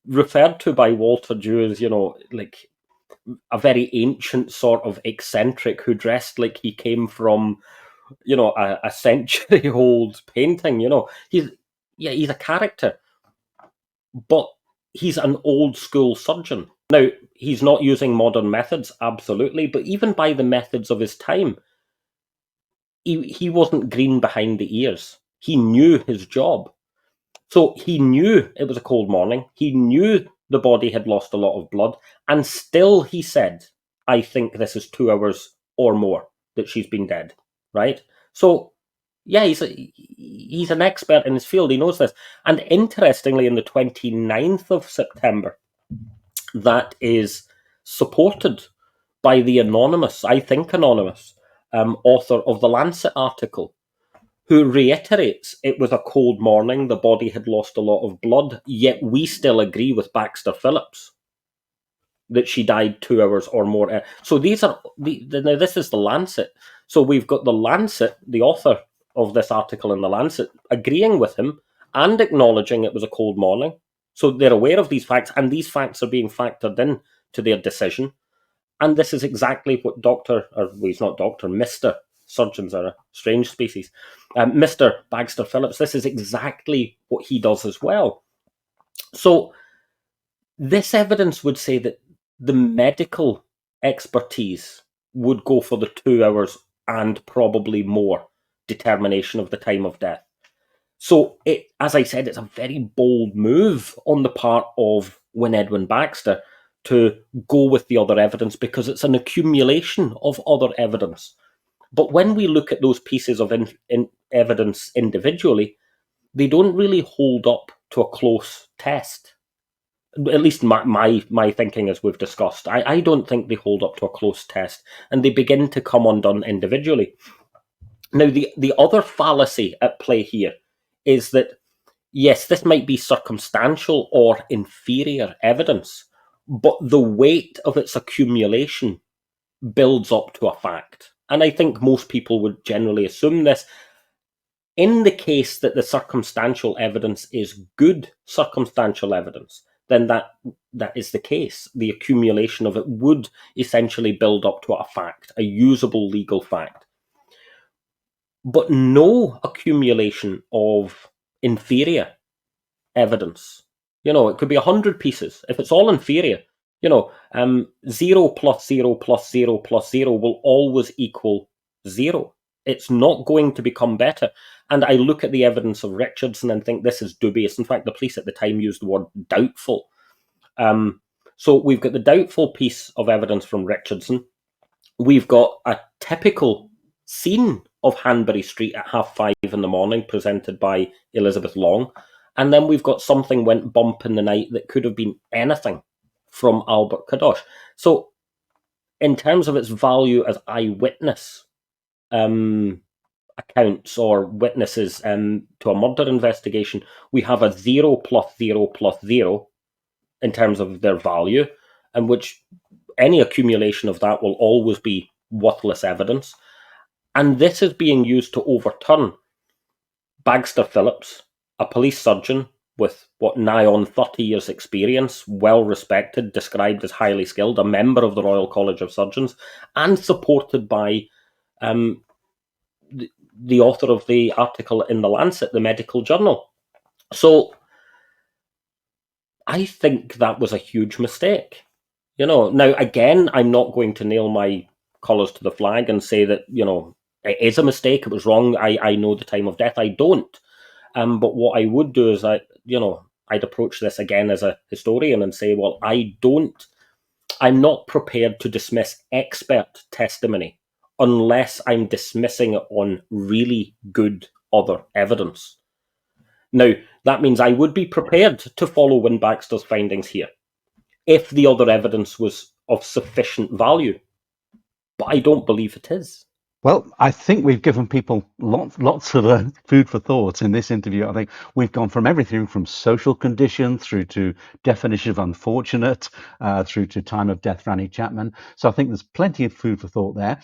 referred to by Walter Dew as, like a very ancient sort of eccentric who dressed like he came from, a century-old painting. He's a character, but he's an old-school surgeon. Now, he's not using modern methods, absolutely, but even by the methods of his time, he wasn't green behind the ears. He knew his job. So he knew it was a cold morning. He knew the body had lost a lot of blood. And still he said, I think this is 2 hours or more that she's been dead, right? So, yeah, he's an expert in his field. He knows this. And interestingly, on the 29th of September, that is supported by the anonymous, author of the Lancet article, who reiterates it was a cold morning, the body had lost a lot of blood, yet we still agree with Bagster Phillips that she died 2 hours or more. So these are now this is the Lancet. So we've got the Lancet, the author of this article in the Lancet, agreeing with him and acknowledging it was a cold morning. So they're aware of these facts, and these facts are being factored in to their decision. And this is exactly what Mr. Surgeons are a strange species. Mr. Bagster Phillips, this is exactly what he does as well. So this evidence would say that the medical expertise would go for the 2 hours and probably more determination of the time of death. So, as I said, it's a very bold move on the part of Wynne Edwin Baxter to go with the other evidence, because it's an accumulation of other evidence. But when we look at those pieces of evidence individually, they don't really hold up to a close test. At least my thinking, as we've discussed. I don't think they hold up to a close test, and they begin to come undone individually. Now, the other fallacy at play here is that, yes, this might be circumstantial or inferior evidence, but the weight of its accumulation builds up to a fact. And I think most people would generally assume this. In the case that the circumstantial evidence is good circumstantial evidence, then that is the case. The accumulation of it would essentially build up to a fact, a usable legal fact. But no accumulation of inferior evidence. It could be 100 pieces. If it's all inferior, 0 plus 0 plus 0 plus 0 will always equal 0. It's not going to become better. And I look at the evidence of Richardson and think this is dubious. In fact, the police at the time used the word doubtful. So we've got the doubtful piece of evidence from Richardson. We've got a typical scene of Hanbury Street at 5:30 in the morning, presented by Elizabeth Long. And then we've got something went bump in the night that could have been anything from Albert Kadosh. So in terms of its value as eyewitness accounts or witnesses to a murder investigation, we have a 0 plus 0 plus 0 in terms of their value, in which any accumulation of that will always be worthless evidence. And this is being used to overturn Bagster Phillips, a police surgeon with nigh on 30 years experience, well respected, described as highly skilled, a member of the Royal College of Surgeons, and supported by the author of the article in the Lancet, the medical journal. So I think that was a huge mistake. Now again, I'm not going to nail my colours to the flag and say that, it is a mistake, it was wrong, I know the time of death. I don't. But what I would do is I'd approach this again as a historian and say, well, I'm not prepared to dismiss expert testimony unless I'm dismissing it on really good other evidence. Now, that means I would be prepared to follow Wynne Baxter's findings here if the other evidence was of sufficient value. But I don't believe it is. Well, I think we've given people lots of food for thought in this interview. I think we've gone from everything from social condition through to definition of unfortunate, through to time of death for Annie Chapman. So I think there's plenty of food for thought there.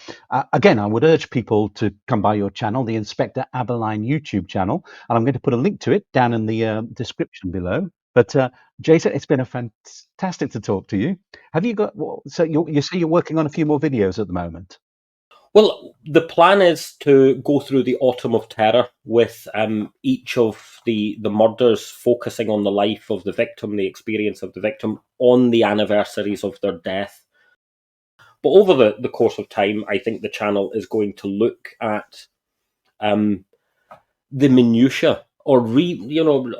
Again, I would urge people to come by your channel, the Inspector Abberline YouTube channel, and I'm going to put a link to it down in the description below. But Jason, it's been a fantastic to talk to you. Have you got? So you say you're working on a few more videos at the moment. Well, the plan is to go through the Autumn of Terror with each of the murders focusing on the life of the victim, the experience of the victim, on the anniversaries of their death. But over the course of time, I think the channel is going to look at the minutiae, or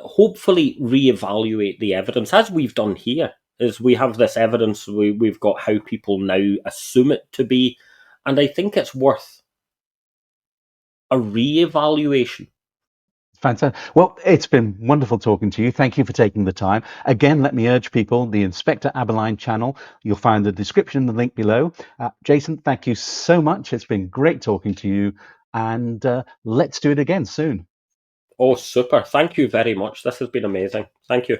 hopefully reevaluate the evidence, as we've done here. Is we have this evidence, we've got how people now assume it to be, and I think it's worth a re-evaluation. Fantastic. Well, it's been wonderful talking to you. Thank you for taking the time. Again, let me urge people, the Inspector Abberline channel, you'll find the description, the link below. Jason, thank you so much. It's been great talking to you, and let's do it again soon. Oh, super. Thank you very much. This has been amazing. Thank you.